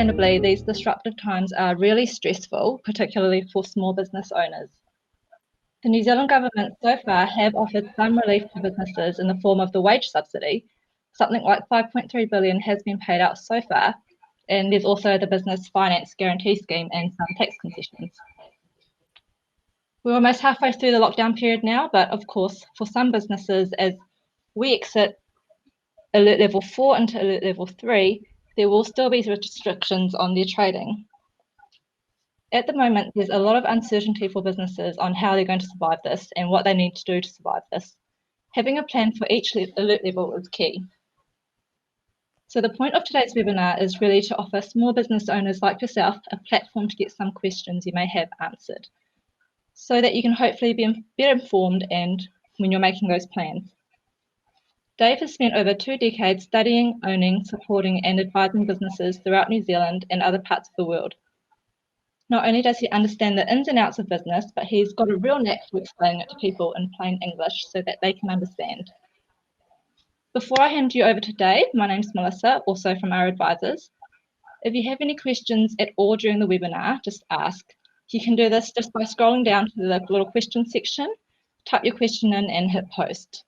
understandably, these disruptive times are really stressful, particularly for small business owners. The New Zealand government so far have offered some relief to businesses in the form of the wage subsidy. Something like $5.3 billion has been paid out so far, and there's also the Business Finance Guarantee Scheme and some tax concessions. We're almost halfway through the lockdown period now, but of course, for some businesses, as we exit Alert Level 4 into Alert Level 3, there will still be restrictions on their trading. At the moment, there's a lot of uncertainty for businesses on how they're going to survive this and what they need to do to survive this. Having a plan for each alert level is key. So the point of today's webinar is really to offer small business owners like yourself a platform to get some questions you may have answered, so that you can hopefully be better informed and when you're making those plans. Dave has spent over 2 decades studying, owning, supporting and advising businesses throughout New Zealand and other parts of the world. Not only does he understand the ins and outs of business, but he's got a real knack for explaining it to people in plain English so that they can understand. Before I hand you over to Dave, my name's Melissa, also from Aro Advisers. If you have any questions at all during the webinar, just ask. You can do this just by scrolling down to the little question section, type your question in and hit post.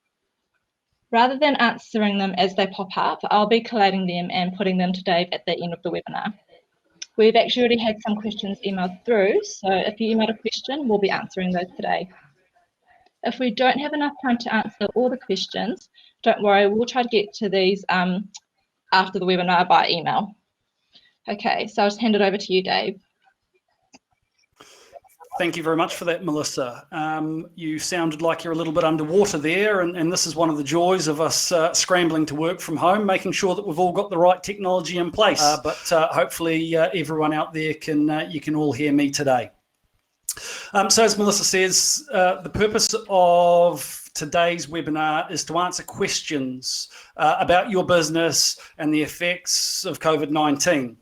Rather than answering them as they pop up, I'll be collating them and putting them to Dave at the end of the webinar. We've actually already had some questions emailed through, so if you emailed a question, we'll be answering those today. If we don't have enough time to answer all the questions, don't worry, we'll try to get to these after the webinar by email. Okay, so I'll just hand it over to you, Dave. Thank you very much for that, Melissa. You sounded like you're a little bit underwater there, and this is one of the joys of us scrambling to work from home, making sure that we've all got the right technology in place. But hopefully everyone out there you can all hear me today. So as Melissa says, the purpose of today's webinar is to answer questions about your business and the effects of COVID-19.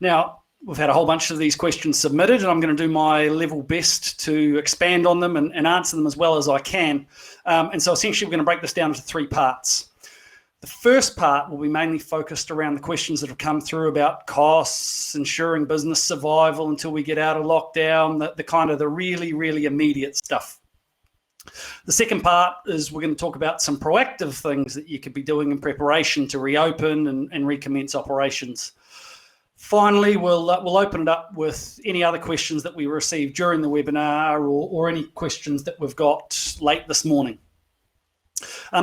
Now, we've had a whole bunch of these questions submitted, and I'm going to do my level best to expand on them and answer them as well as I can. And so essentially, we're going to break this down into 3 parts. The first part will be mainly focused around the questions that have come through about costs, ensuring business survival until we get out of lockdown, the kind of the really, really immediate stuff. The second part is we're going to talk about some proactive things that you could be doing in preparation to reopen and recommence operations. Finally, we'll open it up with any other questions that we received during the webinar or any questions that we've got late this morning.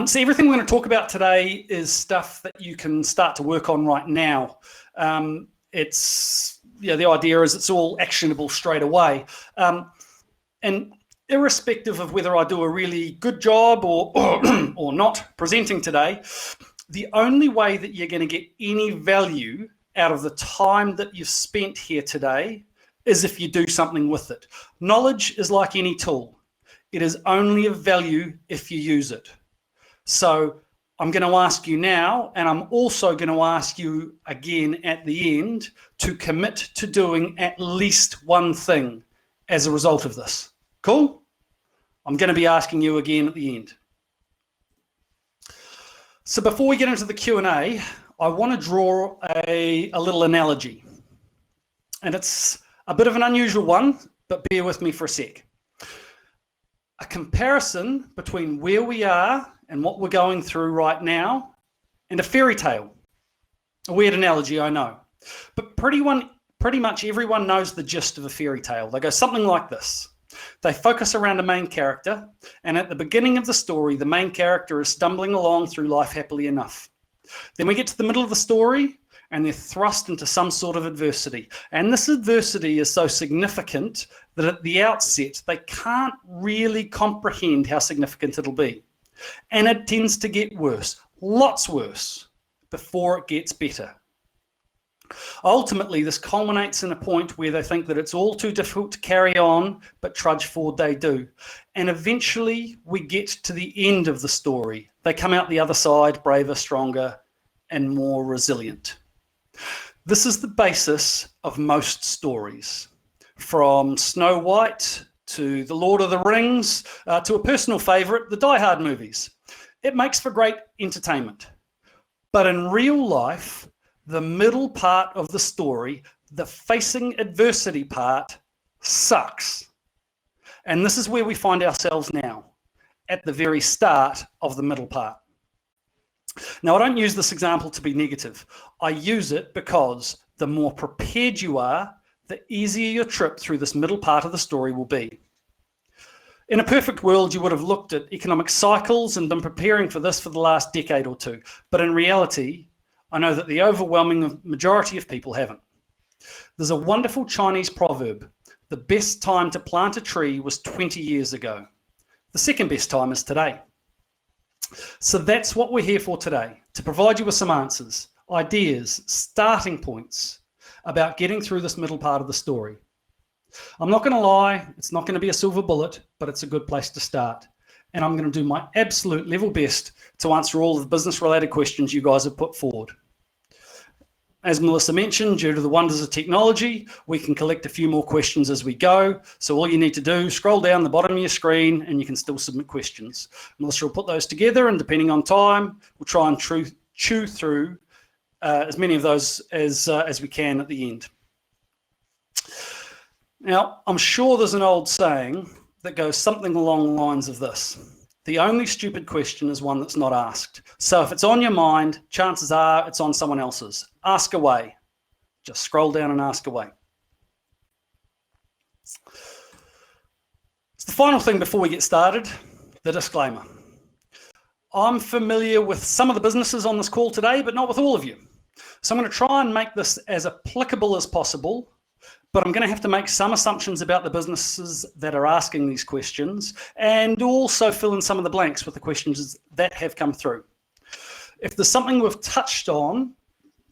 So everything we're going to talk about today is stuff that you can start to work on right now. The idea is it's all actionable straight away. And irrespective of whether I do a really good job or not presenting today, the only way that you're going to get any value out of the time that you've spent here today is if you do something with it. Knowledge is like any tool. It is only of value if you use it. So I'm going to ask you now, and I'm also going to ask you again at the end to commit to doing at least one thing as a result of this. Cool? I'm going to be asking you again at the end. So before we get into the Q&A, I want to draw a little analogy. And it's a bit of an unusual one, but bear with me for a sec. A comparison between where we are and what we're going through right now and a fairy tale. A weird analogy, I know. But pretty much everyone knows the gist of a fairy tale. They go something like this. They focus around a main character, and at the beginning of the story, the main character is stumbling along through life happily enough. Then we get to the middle of the story and they're thrust into some sort of adversity. And this adversity is so significant that at the outset, they can't really comprehend how significant it'll be. And it tends to get worse, lots worse, before it gets better. Ultimately, this culminates in a point where they think that it's all too difficult to carry on, but trudge forward they do. And eventually we get to the end of the story. They come out the other side braver, stronger, and more resilient. This is the basis of most stories, from Snow White to The Lord of the Rings, to a personal favourite, the Die Hard movies. It makes for great entertainment. But in real life, the middle part of the story, the facing adversity part, sucks. And this is where we find ourselves now, at the very start of the middle part. Now, I don't use this example to be negative. I use it because the more prepared you are, the easier your trip through this middle part of the story will be. In a perfect world, you would have looked at economic cycles and been preparing for this for the last decade or two. But in reality, I know that the overwhelming majority of people haven't. There's a wonderful Chinese proverb: the best time to plant a tree was 20 years ago. The second best time is today. So that's what we're here for today, to provide you with some answers, ideas, starting points about getting through this middle part of the story. I'm not going to lie, it's not going to be a silver bullet, but it's a good place to start. And I'm going to do my absolute level best to answer all of the business-related questions you guys have put forward. As Melissa mentioned, due to the wonders of technology, we can collect a few more questions as we go. So all you need to do, scroll down the bottom of your screen and you can still submit questions. Melissa will put those together, and depending on time, we'll try and chew through as many of those as we can at the end. Now, I'm sure there's an old saying that goes something along the lines of this: the only stupid question is one that's not asked. So if it's on your mind, chances are it's on someone else's. Ask away. Just scroll down and ask away. It's the final thing before we get started, the disclaimer. I'm familiar with some of the businesses on this call today, but not with all of you. So I'm going to try and make this as applicable as possible, but I'm going to have to make some assumptions about the businesses that are asking these questions, and also fill in some of the blanks with the questions that have come through. If there's something we've touched on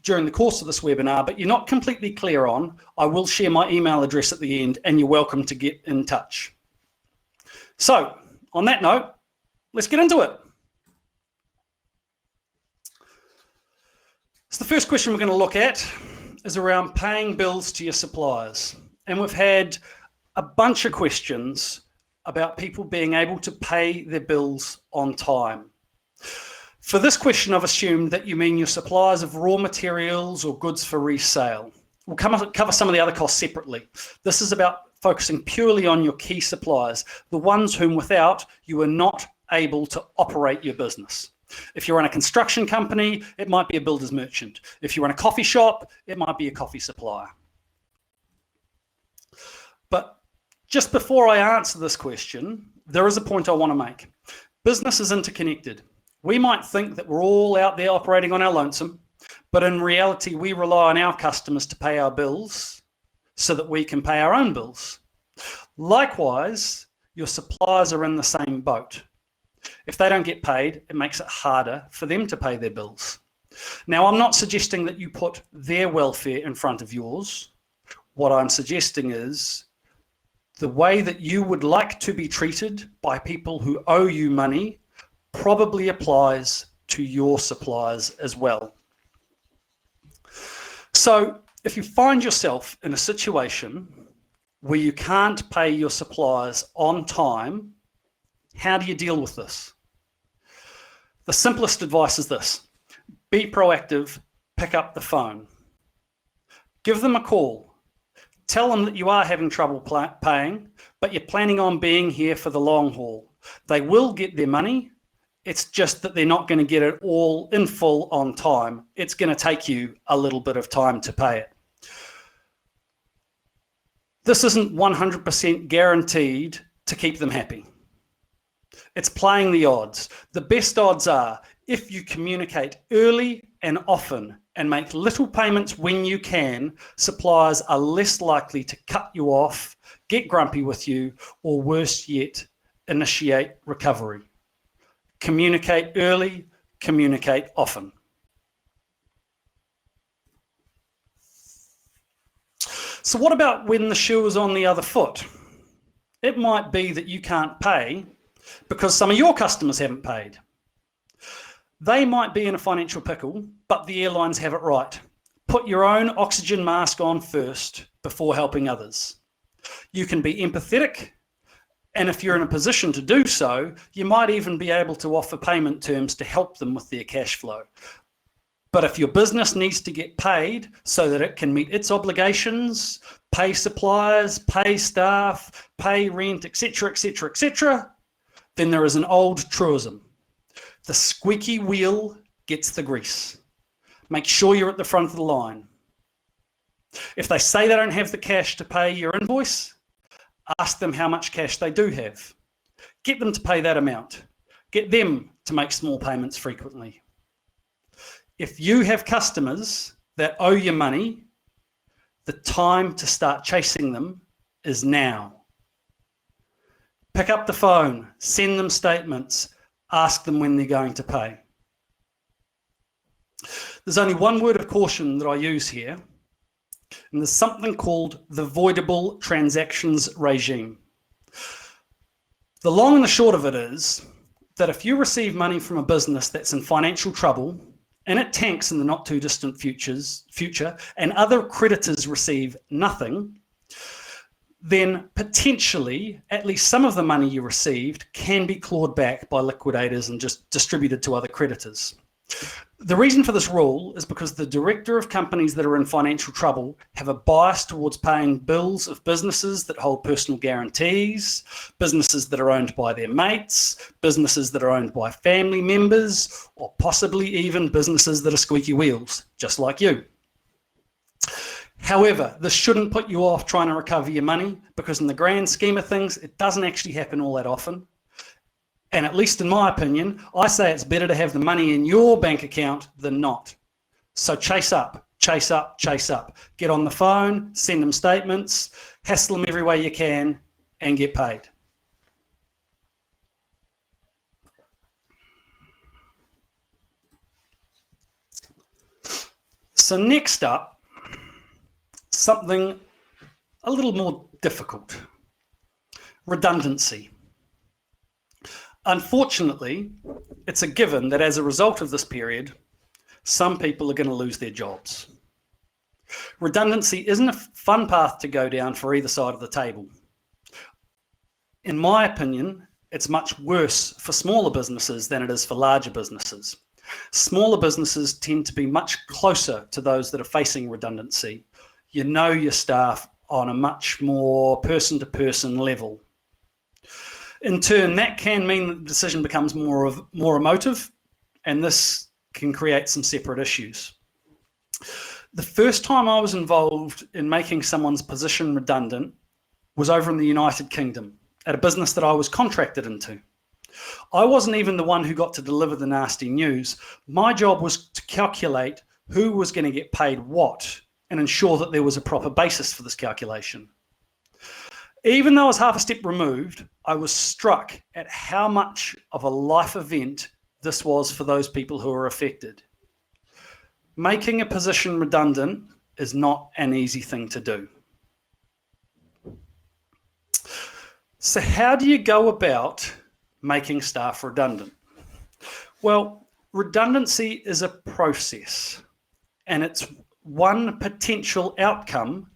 during the course of this webinar, but you're not completely clear on, I will share my email address at the end, and you're welcome to get in touch. So on that note, let's get into it. So the first question we're going to look at is around paying bills to your suppliers. And we've had a bunch of questions about people being able to pay their bills on time. For this question, I've assumed that you mean your suppliers of raw materials or goods for resale. We'll cover some of the other costs separately. This is about focusing purely on your key suppliers, the ones whom without you are not able to operate your business. If you run a construction company, it might be a builder's merchant. If you run a coffee shop, it might be a coffee supplier. But just before I answer this question, there is a point I want to make. Business is interconnected. We might think that we're all out there operating on our lonesome, but in reality, we rely on our customers to pay our bills so that we can pay our own bills. Likewise, your suppliers are in the same boat. If they don't get paid, it makes it harder for them to pay their bills. Now, I'm not suggesting that you put their welfare in front of yours. What I'm suggesting is the way that you would like to be treated by people who owe you money probably applies to your suppliers as well. So if you find yourself in a situation where you can't pay your suppliers on time, how do you deal with this? The simplest advice is this: be proactive, pick up the phone. Give them a call. Tell them that you are having trouble paying, but you're planning on being here for the long haul. They will get their money. It's just that they're not going to get it all in full on time. It's going to take you a little bit of time to pay it. This isn't 100% guaranteed to keep them happy. It's playing the odds. The best odds are if you communicate early and often and make little payments when you can, suppliers are less likely to cut you off, get grumpy with you, or worse yet, initiate recovery. Communicate early, communicate often. So what about when the shoe is on the other foot? It might be that you can't pay because some of your customers haven't paid. They might be in a financial pickle, but the airlines have it right. Put your own oxygen mask on first before helping others. You can be empathetic, and if you're in a position to do so, you might even be able to offer payment terms to help them with their cash flow. But if your business needs to get paid so that it can meet its obligations, pay suppliers, pay staff, pay rent, etc., etc., etc., then there is an old truism. The squeaky wheel gets the grease. Make sure you're at the front of the line. If they say they don't have the cash to pay your invoice, ask them how much cash they do have. Get them to pay that amount. Get them to make small payments frequently. If you have customers that owe you money, the time to start chasing them is now. Pick up the phone, send them statements, ask them when they're going to pay. There's only one word of caution that I use here, and there's something called the voidable transactions regime. The long and the short of it is that if you receive money from a business that's in financial trouble and it tanks in the not too distant future and other creditors receive nothing, then potentially at least some of the money you received can be clawed back by liquidators and just distributed to other creditors. The reason for this rule is because the director of companies that are in financial trouble have a bias towards paying bills of businesses that hold personal guarantees, businesses that are owned by their mates, businesses that are owned by family members, or possibly even businesses that are squeaky wheels, just like you. However, this shouldn't put you off trying to recover your money, because in the grand scheme of things, it doesn't actually happen all that often. And at least in my opinion, I say it's better to have the money in your bank account than not. So chase up, chase up, chase up. Get on the phone, send them statements, hassle them every way you can, and get paid. So next up, something a little more difficult. Redundancy. Unfortunately, it's a given that as a result of this period, some people are going to lose their jobs. Redundancy isn't a fun path to go down for either side of the table. In my opinion, it's much worse for smaller businesses than it is for larger businesses. Smaller businesses tend to be much closer to those that are facing redundancy. You know your staff on a much more person-to-person level. In turn, that can mean that the decision becomes more emotive, and this can create some separate issues. The first time I was involved in making someone's position redundant was over in the United Kingdom at a business that I was contracted into. I wasn't even the one who got to deliver the nasty news. My job was to calculate who was going to get paid what and ensure that there was a proper basis for this calculation. Even though I was half a step removed, I was struck at how much of a life event this was for those people who are affected. Making a position redundant is not an easy thing to do. So how do you go about making staff redundant? Well, redundancy is a process, and it's one potential outcome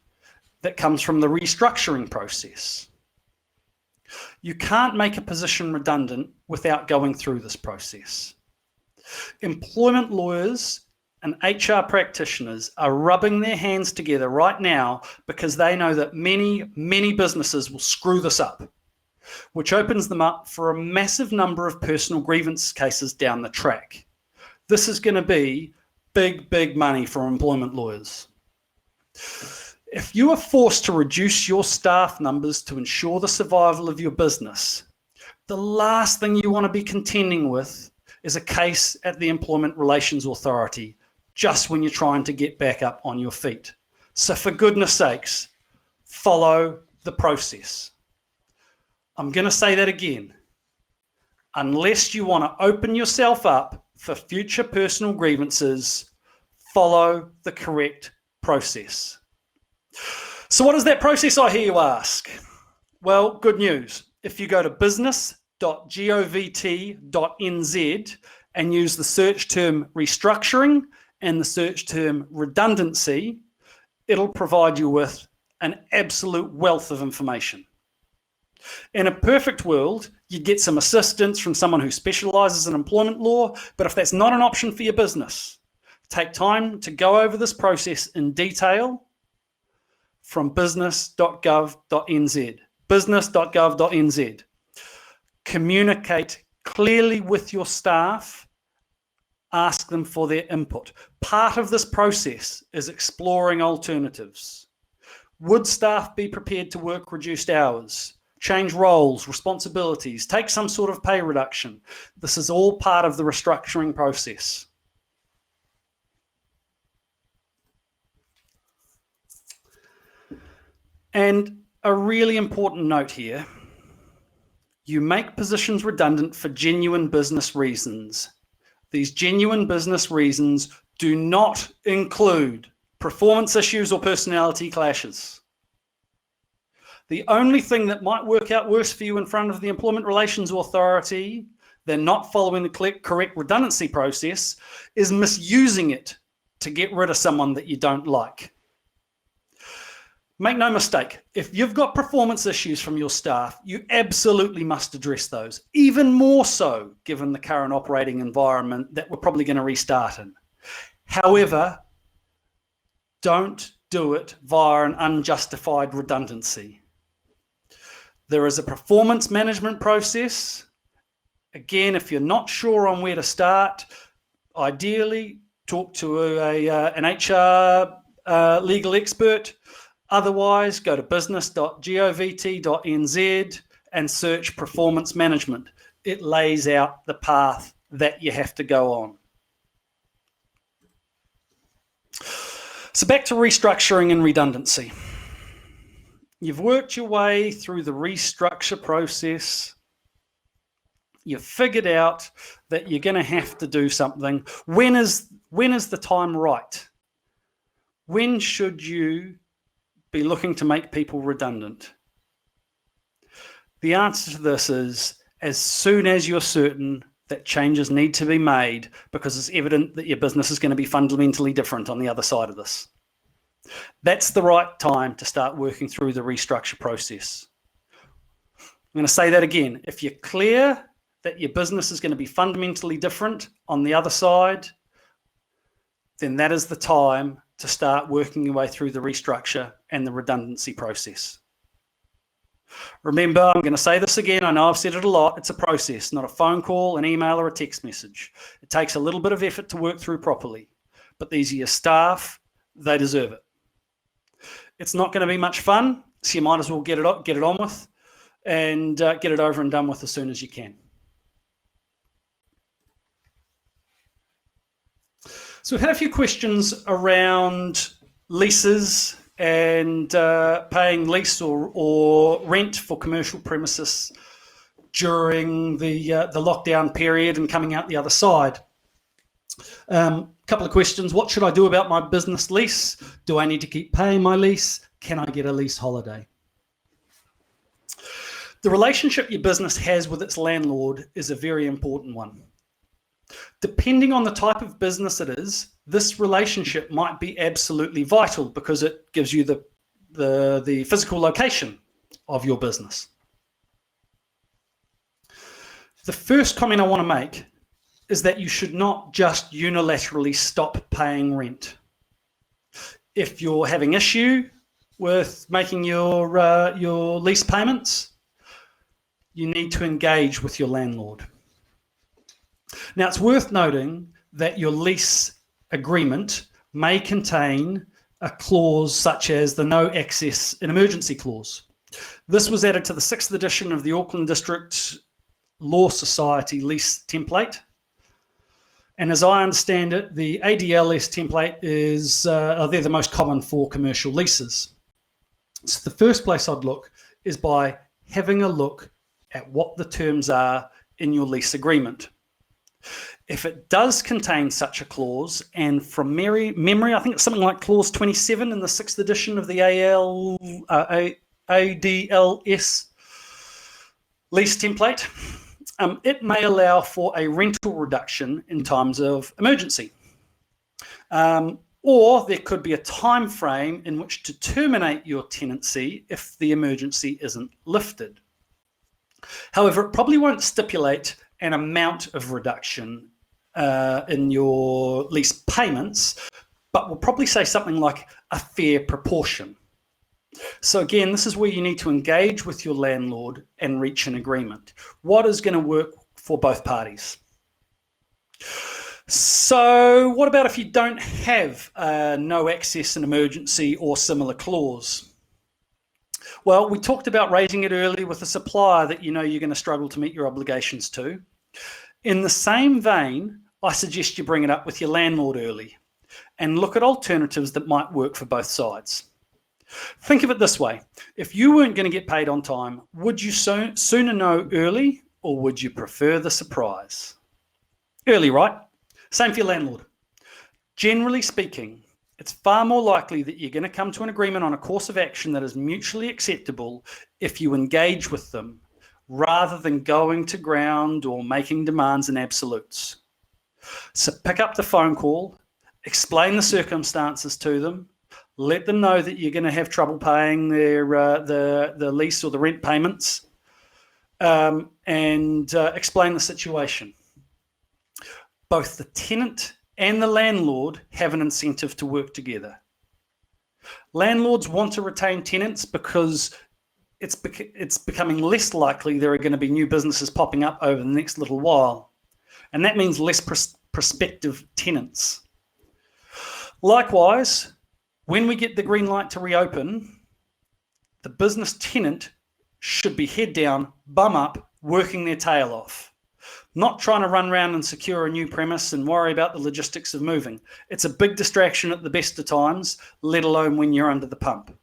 that comes from the restructuring process. You can't make a position redundant without going through this process. Employment lawyers and HR practitioners are rubbing their hands together right now because they know that many, many businesses will screw this up, which opens them up for a massive number of personal grievance cases down the track. This is going to be big, big money for employment lawyers. If you are forced to reduce your staff numbers to ensure the survival of your business, the last thing you want to be contending with is a case at the Employment Relations Authority just when you're trying to get back up on your feet. So for goodness sakes, follow the process. I'm going to say that again. Unless you want to open yourself up for future personal grievances, follow the correct process. So what is that process, I hear you ask? Well, good news. If you go to business.govt.nz and use the search term restructuring and the search term redundancy, it'll provide you with an absolute wealth of information. In a perfect world, you'd get some assistance from someone who specializes in employment law, but if that's not an option for your business, Take time to go over this process in detail from business.gov.nz. Business.gov.nz. Communicate clearly with your staff. Ask them for their input. Part of this process is exploring alternatives. Would staff be prepared to work reduced hours, change roles, responsibilities, take some sort of pay reduction? This is all part of the restructuring process. And a really important note here, you make positions redundant for genuine business reasons. These genuine business reasons do not include performance issues or personality clashes. The only thing that might work out worse for you in front of the Employment Relations Authority than not following the correct redundancy process is misusing it to get rid of someone that you don't like. Make no mistake, if you've got performance issues from your staff, you absolutely must address those, even more so given the current operating environment that we're probably going to restart in. However, don't do it via an unjustified redundancy. There is a performance management process. Again, if you're not sure on where to start, ideally talk to an HR legal expert. Otherwise, go to business.govt.nz and search performance management. It lays out the path that you have to go on. So back to restructuring and redundancy. You've worked your way through the restructure process. You've figured out that you're going to have to do something. When is the time right? When should you be looking to make people redundant? The answer to this is as soon as you're certain that changes need to be made because it's evident that your business is going to be fundamentally different on the other side of this. That's the right time to start working through the restructure process. I'm going to say that again. If you're clear that your business is going to be fundamentally different on the other side, then that is the time to start working your way through the restructure and the redundancy process. Remember, I'm going to say this again. I know I've said it a lot. It's a process, not a phone call, an email, or a text message. It takes a little bit of effort to work through properly, but these are your staff. They deserve it. It's not going to be much fun, so you might as well get it on with and get it over and done with as soon as you can. So we've had a few questions around leases and paying lease or rent for commercial premises during the lockdown period and coming out the other side. Couple of questions. What should I do about my business lease? Do I need to keep paying my lease? Can I get a lease holiday? The relationship your business has with its landlord is a very important one. Depending on the type of business it is, this relationship might be absolutely vital because it gives you the physical location of your business. The first comment I want to make is that you should not just unilaterally stop paying rent. If you're having issue with making your lease payments, you need to engage with your landlord. Now, it's worth noting that your lease agreement may contain a clause such as the no access in emergency clause. This was added to the 6th edition of the Auckland District Law Society lease template. And as I understand it, the ADLS template is, they're the most common for commercial leases. So the first place I'd look is by having a look at what the terms are in your lease agreement. If it does contain such a clause, and from memory, I think it's something like clause 27 in the 6th edition of the ADLS lease template, it may allow for a rental reduction in times of emergency. Or there could be a time frame in which to terminate your tenancy if the emergency isn't lifted. However, it probably won't stipulate an amount of reduction in your lease payments, but we'll probably say something like a fair proportion. So again, this is where you need to engage with your landlord and reach an agreement. What is going to work for both parties? So what about if you don't have a no access and emergency or similar clause? Well, we talked about raising it early with a supplier that you know you're going to struggle to meet your obligations to. In the same vein, I suggest you bring it up with your landlord early and look at alternatives that might work for both sides. Think of it this way. If you weren't going to get paid on time, would you sooner know early, or would you prefer the surprise? Early, right? Same for your landlord. Generally speaking, it's far more likely that you're going to come to an agreement on a course of action that is mutually acceptable if you engage with them, rather than going to ground or making demands and absolutes. So pick up the phone call, explain the circumstances to them, let them know that you're going to have trouble paying their the lease or the rent payments, and explain the situation. Both the tenant and the landlord have an incentive to work together. Landlords want to retain tenants because it's becoming less likely there are going to be new businesses popping up over the next little while, and that means less prospective tenants. Likewise, when we get the green light to reopen, the business tenant should be head down, bum up, working their tail off, not trying to run around and secure a new premise and worry about the logistics of moving. It's a big distraction at the best of times, let alone when you're under the pump.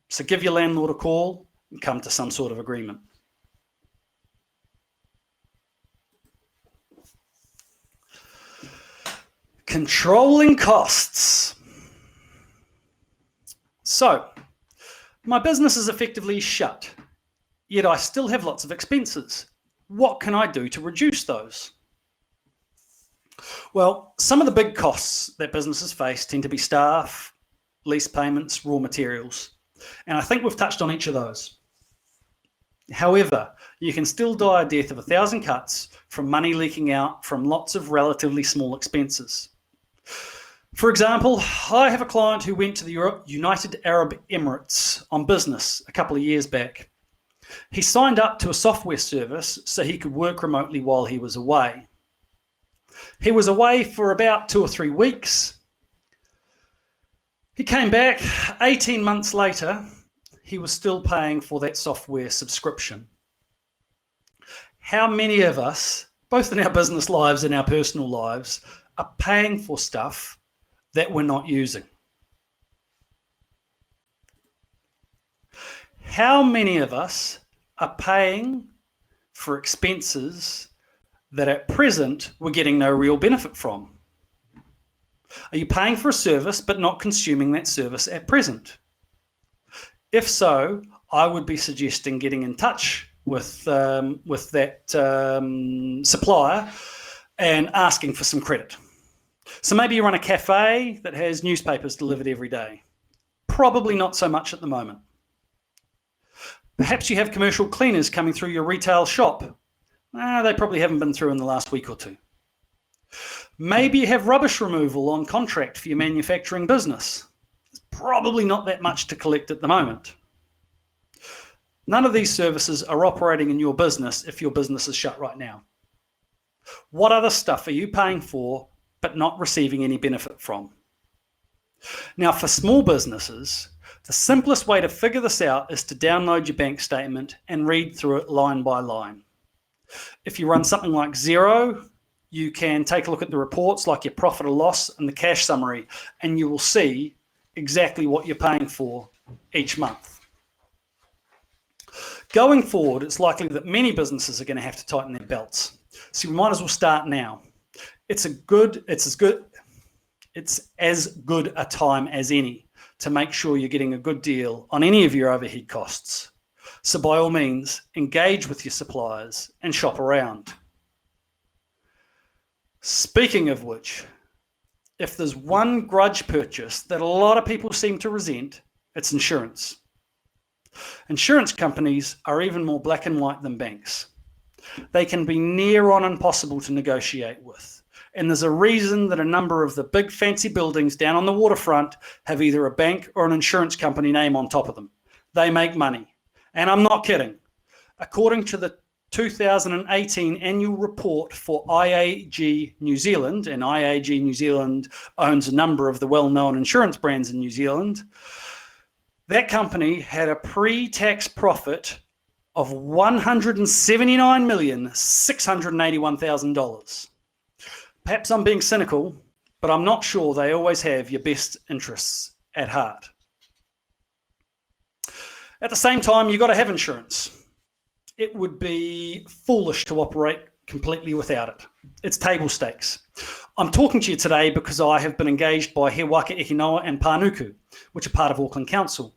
So give your landlord a call and come to some sort of agreement. Controlling costs. So, my business is effectively shut, yet I still have lots of expenses. What can I do to reduce those? Well, some of the big costs that businesses face tend to be staff, lease payments, raw materials, and I think we've touched on each of those. However, you can still die a death of 1,000 cuts from money leaking out from lots of relatively small expenses. For example, I have a client who went to the United Arab Emirates on business a couple of years back. He signed up to a software service so he could work remotely while he was away. He was away for about 2 or 3 weeks. He came back 18 months later. He was still paying for that software subscription. How many of us, both in our business lives and our personal lives, are paying for stuff that we're not using? How many of us are paying for expenses that at present we're getting no real benefit from? Are you paying for a service but not consuming that service at present? If so, I would be suggesting getting in touch with that supplier and asking for some credit. So maybe you run a cafe that has newspapers delivered every day. Probably not so much at the moment. Perhaps you have commercial cleaners coming through your retail shop. They probably haven't been through in the last week or two. Maybe you have rubbish removal on contract for your manufacturing business. There's probably not that much to collect at the moment. None of these services are operating in your business if your business is shut right now. What other stuff are you paying for but not receiving any benefit from? Now, for small businesses, the simplest way to figure this out is to download your bank statement and read through it line by line. If you run something like Xero, you can take a look at the reports like your profit or loss and the cash summary, and you will see exactly what you're paying for each month. Going forward, it's likely that many businesses are going to have to tighten their belts. So we might as well start now. It's as good a time as any to make sure you're getting a good deal on any of your overhead costs. So by all means, engage with your suppliers and shop around. Speaking of which, if there's one grudge purchase that a lot of people seem to resent, it's insurance. Insurance companies are even more black and white than banks. They can be near on impossible to negotiate with. And there's a reason that a number of the big fancy buildings down on the waterfront have either a bank or an insurance company name on top of them. They make money. And I'm not kidding. According to the 2018 annual report for IAG New Zealand, and IAG New Zealand owns a number of the well-known insurance brands in New Zealand, that company had a pre-tax profit of $179,681,000. Perhaps I'm being cynical, but I'm not sure they always have your best interests at heart. At the same time, you've got to have insurance. It would be foolish to operate completely without it. It's table stakes. I'm talking to you today because I have been engaged by He Waka and Panuku, which are part of Auckland Council.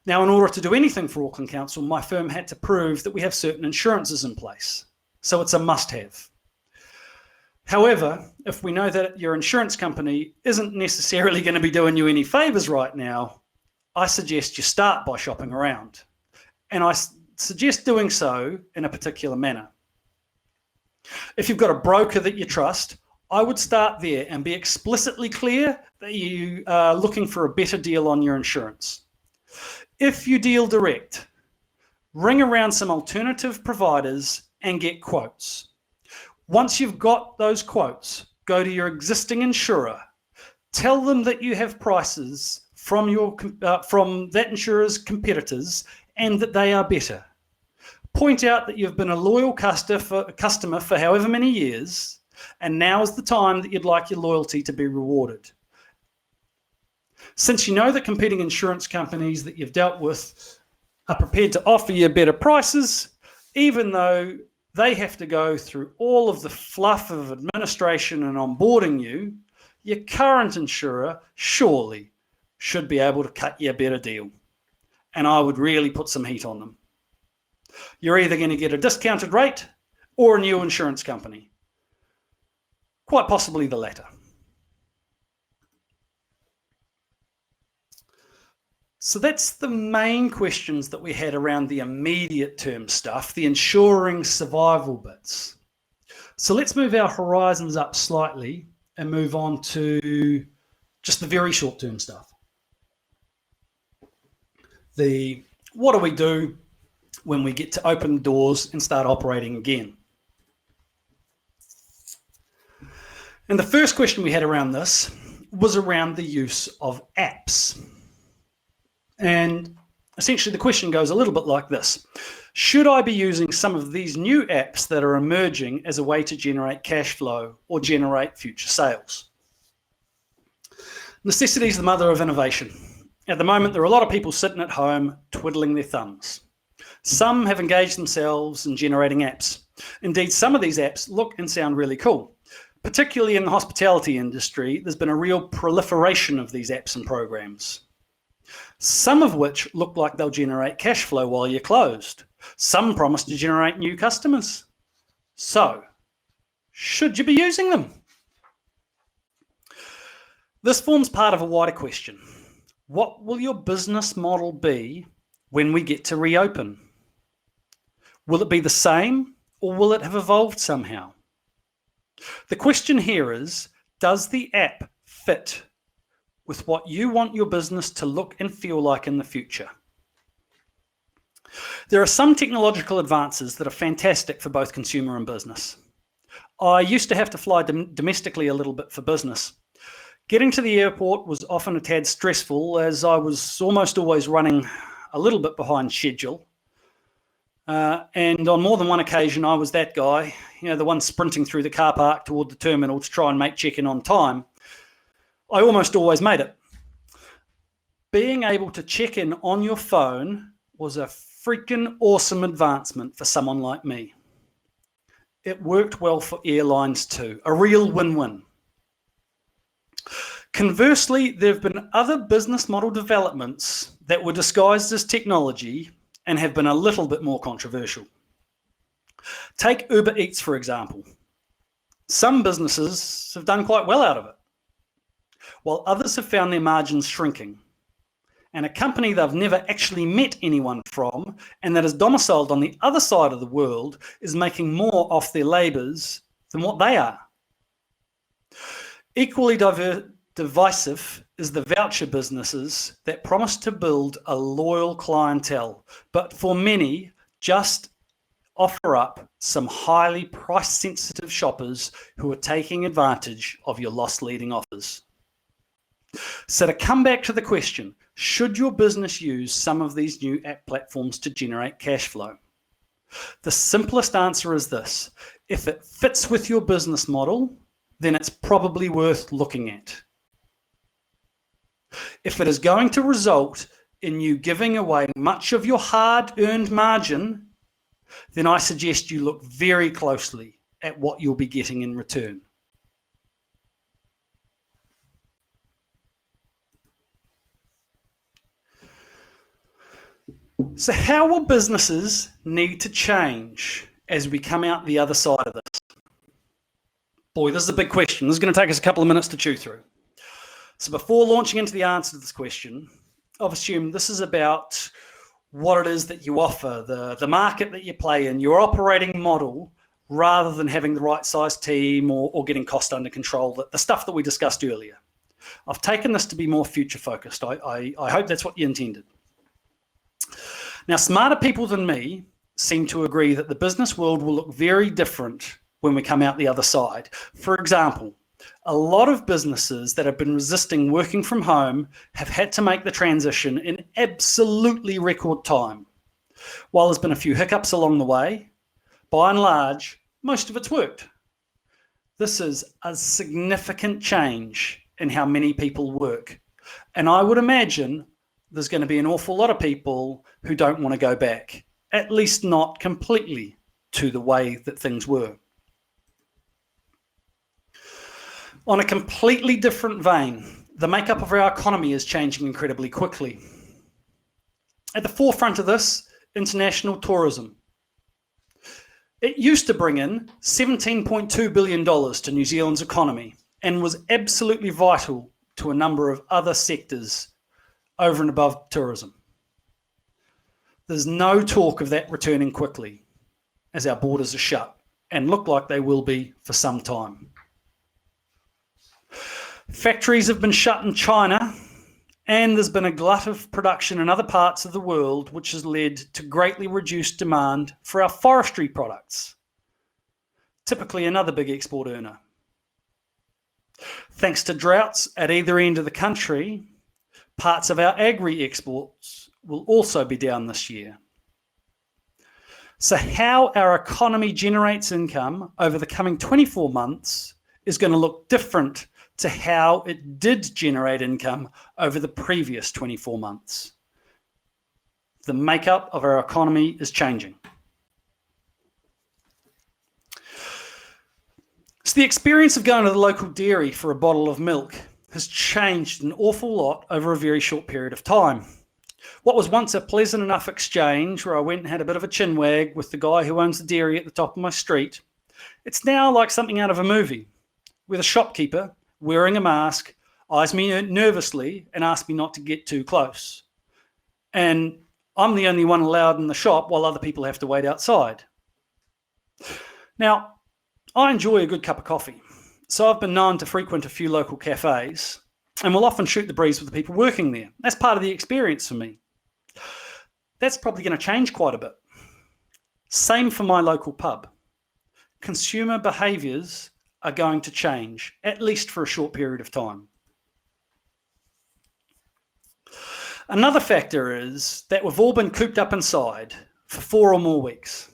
Now, in order to do anything for Auckland Council, my firm had to prove that we have certain insurances in place. So it's a must-have. However, if we know that your insurance company isn't necessarily going to be doing you any favours right now, I suggest you start by shopping around. And I suggest doing so in a particular manner. If you've got a broker that you trust, I would start there and be explicitly clear that you are looking for a better deal on your insurance. If you deal direct, ring around some alternative providers and get quotes. Once you've got those quotes, go to your existing insurer. Tell them that you have prices from that insurer's competitors and that they are better. Point out that you've been a loyal customer for however many years, and now is the time that you'd like your loyalty to be rewarded. Since you know that competing insurance companies that you've dealt with are prepared to offer you better prices, even though they have to go through all of the fluff of administration and onboarding you, your current insurer surely should be able to cut you a better deal. And I would really put some heat on them. You're either going to get a discounted rate or a new insurance company. Quite possibly the latter. So that's the main questions that we had around the immediate term stuff, the ensuring survival bits. So let's move our horizons up slightly and move on to just the very short term stuff. What do we do when we get to open the doors and start operating again? And the first question we had around this was around the use of apps. And essentially the question goes a little bit like this. Should I be using some of these new apps that are emerging as a way to generate cash flow or generate future sales? Necessity is the mother of innovation. At the moment, there are a lot of people sitting at home twiddling their thumbs. Some have engaged themselves in generating apps. Indeed, some of these apps look and sound really cool. Particularly in the hospitality industry, there's been a real proliferation of these apps and programs. Some of which look like they'll generate cash flow while you're closed. Some promise to generate new customers. So, should you be using them? This forms part of a wider question. What will your business model be when we get to reopen? Will it be the same or will it have evolved somehow? The question here is, does the app fit with what you want your business to look and feel like in the future? There are some technological advances that are fantastic for both consumer and business. I used to have to fly domestically a little bit for business. Getting to the airport was often a tad stressful as I was almost always running a little bit behind schedule. And on more than one occasion, I was that guy, the one sprinting through the car park toward the terminal to try and make check-in on time. I almost always made it. Being able to check in on your phone was a freaking awesome advancement for someone like me. It worked well for airlines too, a real win-win. Conversely, there have been other business model developments that were disguised as technology and have been a little bit more controversial. Take Uber Eats, for example. Some businesses have done quite well out of it, while others have found their margins shrinking. and a company they've never actually met anyone from and that is domiciled on the other side of the world is making more off their labours than what they are. Equally divisive is the voucher businesses that promise to build a loyal clientele, but for many just offer up some highly price-sensitive shoppers who are taking advantage of your loss-leading offers. So to come back to the question, should your business use some of these new app platforms to generate cash flow? The simplest answer is this: if it fits with your business model, then it's probably worth looking at. If it is going to result in you giving away much of your hard-earned margin, then I suggest you look very closely at what you'll be getting in return. So how will businesses need to change as we come out the other side of this? Boy, this is a big question. This is going to take us a couple of minutes to chew through. So before launching into the answer to this question, I've assumed this is about what it is that you offer, the market that you play in, your operating model, rather than having the right size team or getting cost under control, the stuff that we discussed earlier. I've taken this to be more future focused. I hope that's what you intended. Now, smarter people than me seem to agree that the business world will look very different when we come out the other side. For example, a lot of businesses that have been resisting working from home have had to make the transition in absolutely record time. While there's been a few hiccups along the way, by and large, most of it's worked. This is a significant change in how many people work. And I would imagine there's going to be an awful lot of people who don't want to go back, at least not completely to the way that things were. On a completely different vein, the makeup of our economy is changing incredibly quickly. At the forefront of this, international tourism. It used to bring in $17.2 billion to New Zealand's economy and was absolutely vital to a number of other sectors over and above tourism. There's no talk of that returning quickly as our borders are shut and look like they will be for some time. Factories have been shut in China, and there's been a glut of production in other parts of the world, which has led to greatly reduced demand for our forestry products, typically another big export earner. Thanks to droughts at either end of the country, parts of our agri exports will also be down this year. So how our economy generates income over the coming 24 months is going to look different to how it did generate income over the previous 24 months. The makeup of our economy is changing. So the experience of going to the local dairy for a bottle of milk has changed an awful lot over a very short period of time. What was once a pleasant enough exchange where I went and had a bit of a chinwag with the guy who owns the dairy at the top of my street, it's now like something out of a movie, with a shopkeeper wearing a mask, eyes me nervously and asks me not to get too close. And I'm the only one allowed in the shop while other people have to wait outside. Now, I enjoy a good cup of coffee, so I've been known to frequent a few local cafes and will often shoot the breeze with the people working there. That's part of the experience for me. That's probably going to change quite a bit. Same for my local pub. Consumer behaviours are going to change, at least for a short period of time. Another factor is that we've all been cooped up inside for 4 or more weeks.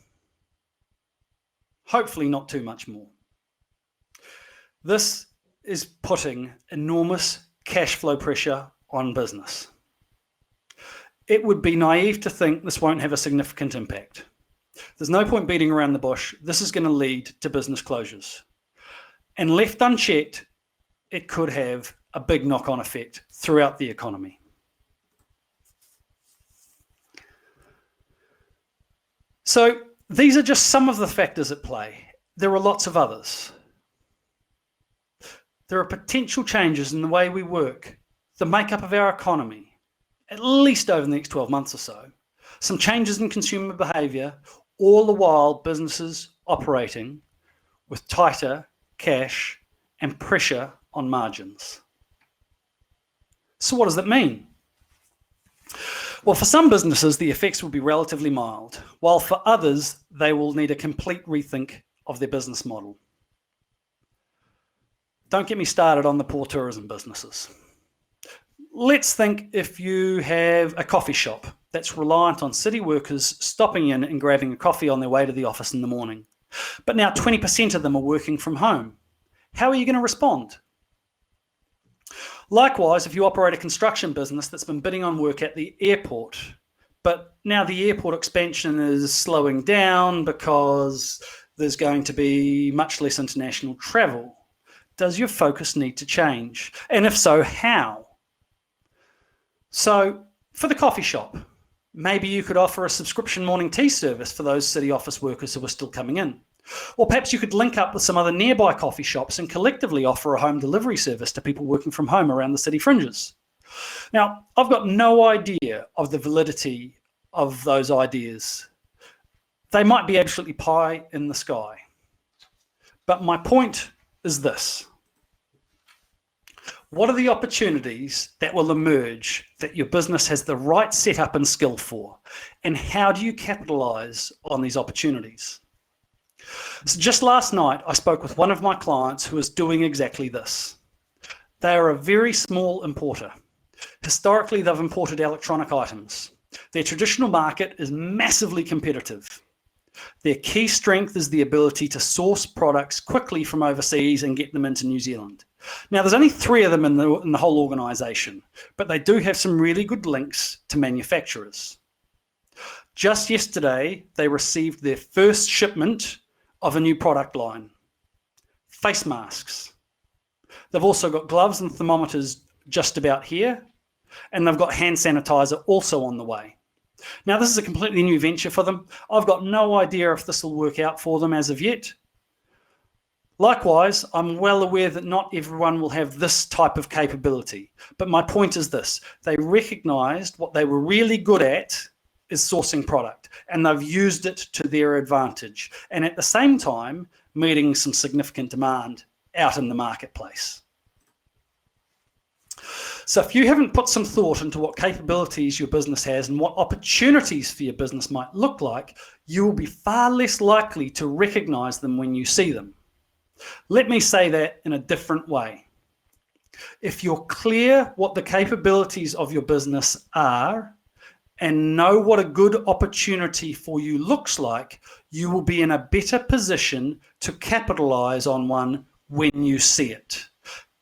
Hopefully not too much more. This is putting enormous cash flow pressure on business. It would be naive to think this won't have a significant impact. There's no point beating around the bush. This is going to lead to business closures. And left unchecked, it could have a big knock-on effect throughout the economy. So these are just some of the factors at play. There are lots of others. There are potential changes in the way we work, the makeup of our economy, at least over the next 12 months or so, some changes in consumer behaviour, all the while businesses operating with tighter cash and pressure on margins. So what does that mean? Well, for some businesses, the effects will be relatively mild, while for others, they will need a complete rethink of their business model. Don't get me started on the poor tourism businesses. Let's think if you have a coffee shop that's reliant on city workers stopping in and grabbing a coffee on their way to the office in the morning. But now 20% of them are working from home. How are you going to respond? Likewise, if you operate a construction business that's been bidding on work at the airport, but now the airport expansion is slowing down because there's going to be much less international travel, does your focus need to change? And if so, how? So for the coffee shop, maybe you could offer a subscription morning tea service for those city office workers who are still coming in. Or perhaps you could link up with some other nearby coffee shops and collectively offer a home delivery service to people working from home around the city fringes. Now, I've got no idea of the validity of those ideas. They might be absolutely pie in the sky. But my point is this. What are the opportunities that will emerge that your business has the right setup and skill for? And how do you capitalize on these opportunities? So just last night, I spoke with one of my clients who is doing exactly this. They are a very small importer. Historically, they've imported electronic items. Their traditional market is massively competitive. Their key strength is the ability to source products quickly from overseas and get them into New Zealand. Now, there's only 3 of them in the whole organisation, but they do have some really good links to manufacturers. Just yesterday, they received their first shipment of a new product line, face masks. They've also got gloves and thermometers just about here, and they've got hand sanitizer also on the way. Now, this is a completely new venture for them. I've got no idea if this will work out for them as of yet. Likewise, I'm well aware that not everyone will have this type of capability. But my point is this, they recognized what they were really good at is sourcing product, and they've used it to their advantage. And at the same time, meeting some significant demand out in the marketplace. So if you haven't put some thought into what capabilities your business has and what opportunities for your business might look like, you will be far less likely to recognize them when you see them. Let me say that in a different way. If you're clear what the capabilities of your business are and know what a good opportunity for you looks like, you will be in a better position to capitalize on one when you see it.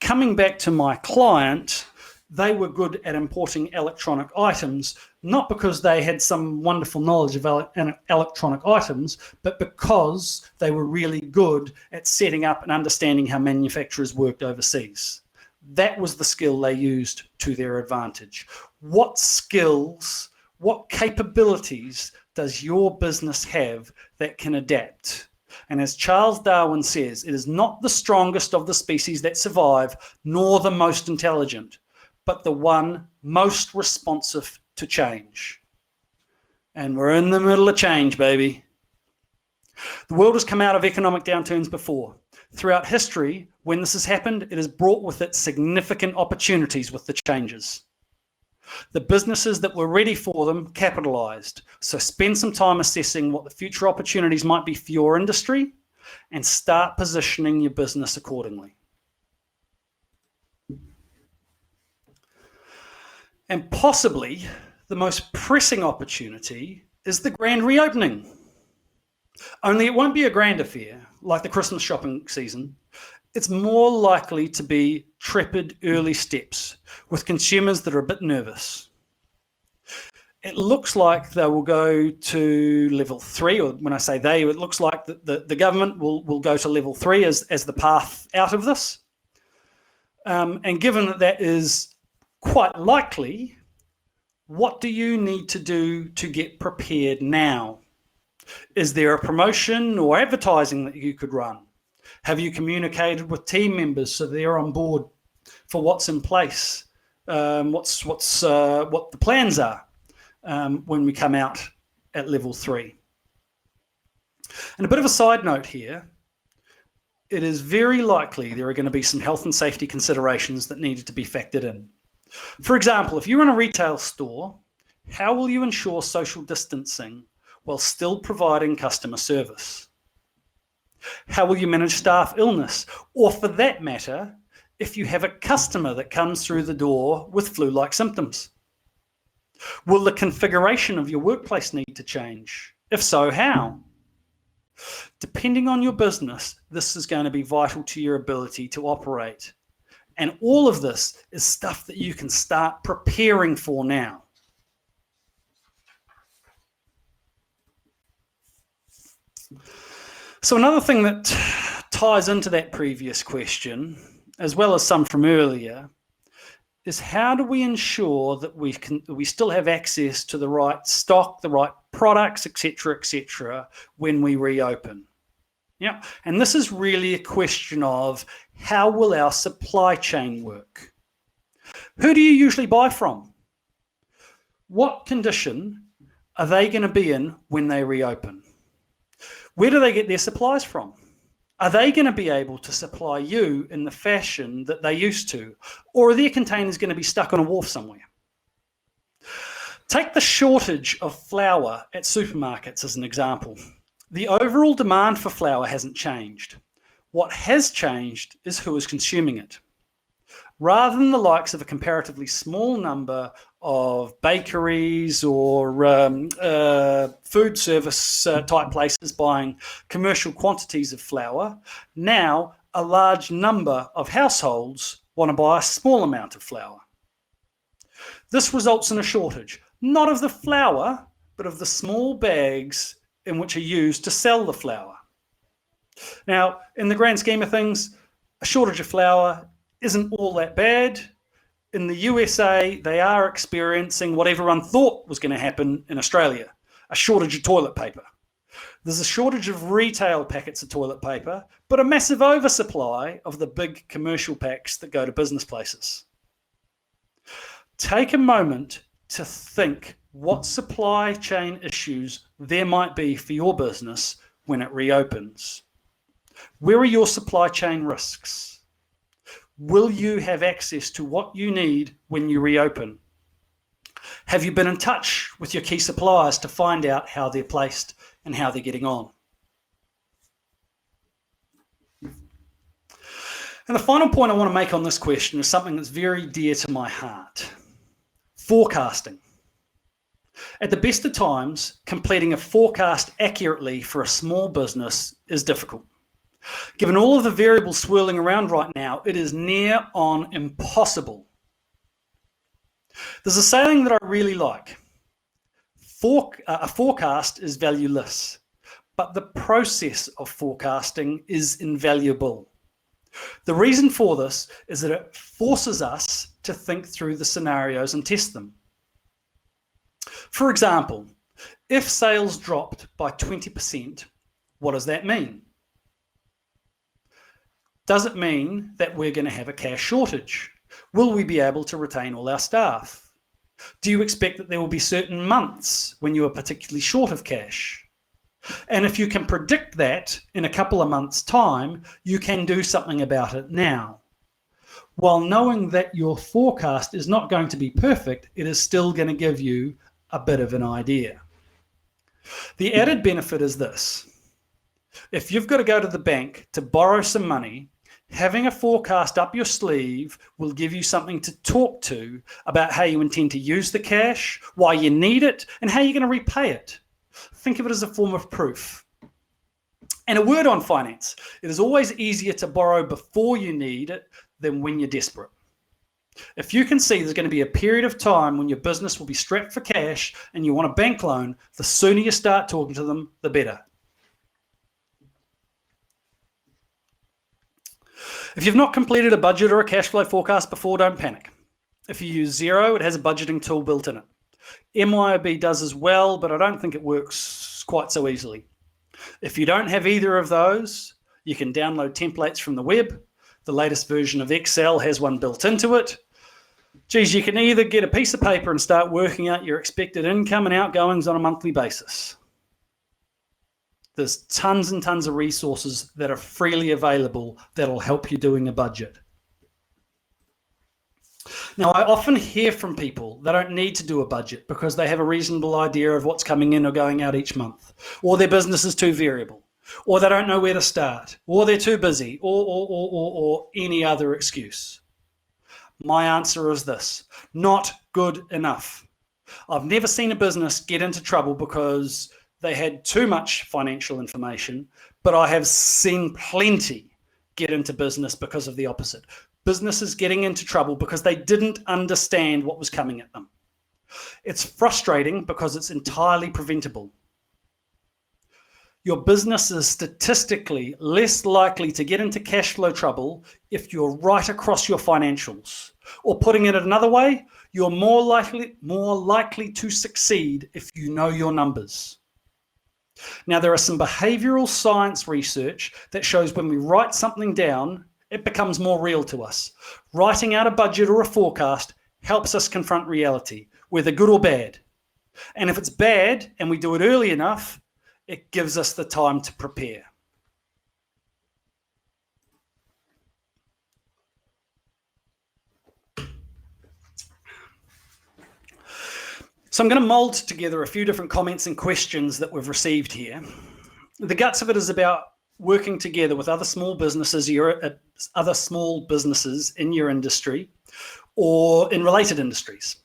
Coming back to my client, they were good at importing electronic items, not because they had some wonderful knowledge of electronic items, but because they were really good at setting up and understanding how manufacturers worked overseas. That was the skill they used to their advantage. What skills, what capabilities does your business have that can adapt? And as Charles Darwin says, it is not the strongest of the species that survive, nor the most intelligent, but the one most responsive to change. And we're in the middle of change, baby. The world has come out of economic downturns before. Throughout history, when this has happened, it has brought with it significant opportunities with the changes. The businesses that were ready for them capitalized. So spend some time assessing what the future opportunities might be for your industry and start positioning your business accordingly. And possibly the most pressing opportunity is the grand reopening. Only it won't be a grand affair like the Christmas shopping season. It's more likely to be trepid early steps with consumers that are a bit nervous. It looks like they will go to level 3, or when I say they, it looks like the government will go to level 3 as the path out of this. And given that that is quite likely, what do you need to do to get prepared now? Is there a promotion or advertising that you could run? Have you communicated with team members so they're on board for what's in place? what the plans are when we come out at level 3. And a bit of a side note here, it is very likely there are going to be some health and safety considerations that needed to be factored in. For example, if you're in a retail store, how will you ensure social distancing while still providing customer service? How will you manage staff illness? Or for that matter, if you have a customer that comes through the door with flu-like symptoms? Will the configuration of your workplace need to change? If so, how? Depending on your business, this is going to be vital to your ability to operate. And all of this is stuff that you can start preparing for now. So another thing that ties into that previous question, as well as some from earlier, is how do we ensure that we still have access to the right stock, the right products, etc., when we reopen? Yeah, and this is really a question of how will our supply chain work? Who do you usually buy from? What condition are they going to be in when they reopen? Where do they get their supplies from? Are they going to be able to supply you in the fashion that they used to? Or are their containers going to be stuck on a wharf somewhere? Take the shortage of flour at supermarkets as an example. The overall demand for flour hasn't changed. What has changed is who is consuming it. Rather than the likes of a comparatively small number of bakeries or food service type places buying commercial quantities of flour, now a large number of households want to buy a small amount of flour. This results in a shortage, not of the flour, but of the small bags in which are used to sell the flour. Now, in the grand scheme of things, a shortage of flour isn't all that bad. In the USA, they are experiencing what everyone thought was going to happen in Australia, a shortage of toilet paper. There's a shortage of retail packets of toilet paper, but a massive oversupply of the big commercial packs that go to business places. Take a moment to think what supply chain issues there might be for your business when it reopens. Where are your supply chain risks? Will you have access to what you need when you reopen? Have you been in touch with your key suppliers to find out how they're placed and how they're getting on? And the final point I want to make on this question is something that's very dear to my heart. Forecasting. At the best of times, completing a forecast accurately for a small business is difficult. Given all of the variables swirling around right now, it is near on impossible. There's a saying that I really like. A forecast is valueless, but the process of forecasting is invaluable. The reason for this is that it forces us to think through the scenarios and test them. For example, if sales dropped by 20%, what does that mean? Does it mean that we're going to have a cash shortage? Will we be able to retain all our staff? Do you expect that there will be certain months when you are particularly short of cash? And if you can predict that in a couple of months' time, you can do something about it now. While knowing that your forecast is not going to be perfect, it is still going to give you a bit of an idea. The added benefit is this. If you've got to go to the bank to borrow some money, having a forecast up your sleeve will give you something to talk to about how you intend to use the cash, why you need it, and how you're going to repay it. Think of it as a form of proof. And a word on finance. It is always easier to borrow before you need it than when you're desperate. If you can see there's going to be a period of time when your business will be strapped for cash and you want a bank loan, the sooner you start talking to them, the better. If you've not completed a budget or a cash flow forecast before, don't panic. If you use Xero, it has a budgeting tool built in it. MYOB does as well, but I don't think it works quite so easily. If you don't have either of those, you can download templates from the web. The latest version of Excel has one built into it. Geez, you can either get a piece of paper and start working out your expected income and outgoings on a monthly basis. There's tons and tons of resources that are freely available that'll help you doing a budget. Now, I often hear from people that don't need to do a budget because they have a reasonable idea of what's coming in or going out each month, or their business is too variable, or they don't know where to start, or they're too busy, or any other excuse. My answer is this: not good enough. I've never seen a business get into trouble because they had too much financial information, but I have seen plenty get into business because of the opposite. Businesses getting into trouble because they didn't understand what was coming at them. It's frustrating because it's entirely preventable. Your business is statistically less likely to get into cash flow trouble if you're right across your financials. Or putting it another way, you're more likely to succeed if you know your numbers. Now, there are some behavioral science research that shows when we write something down, it becomes more real to us. Writing out a budget or a forecast helps us confront reality, whether good or bad. And if it's bad and we do it early enough, it gives us the time to prepare. So I'm going to mold together a few different comments and questions that we've received here. The guts of it is about working together with other small businesses in your industry or in related industries.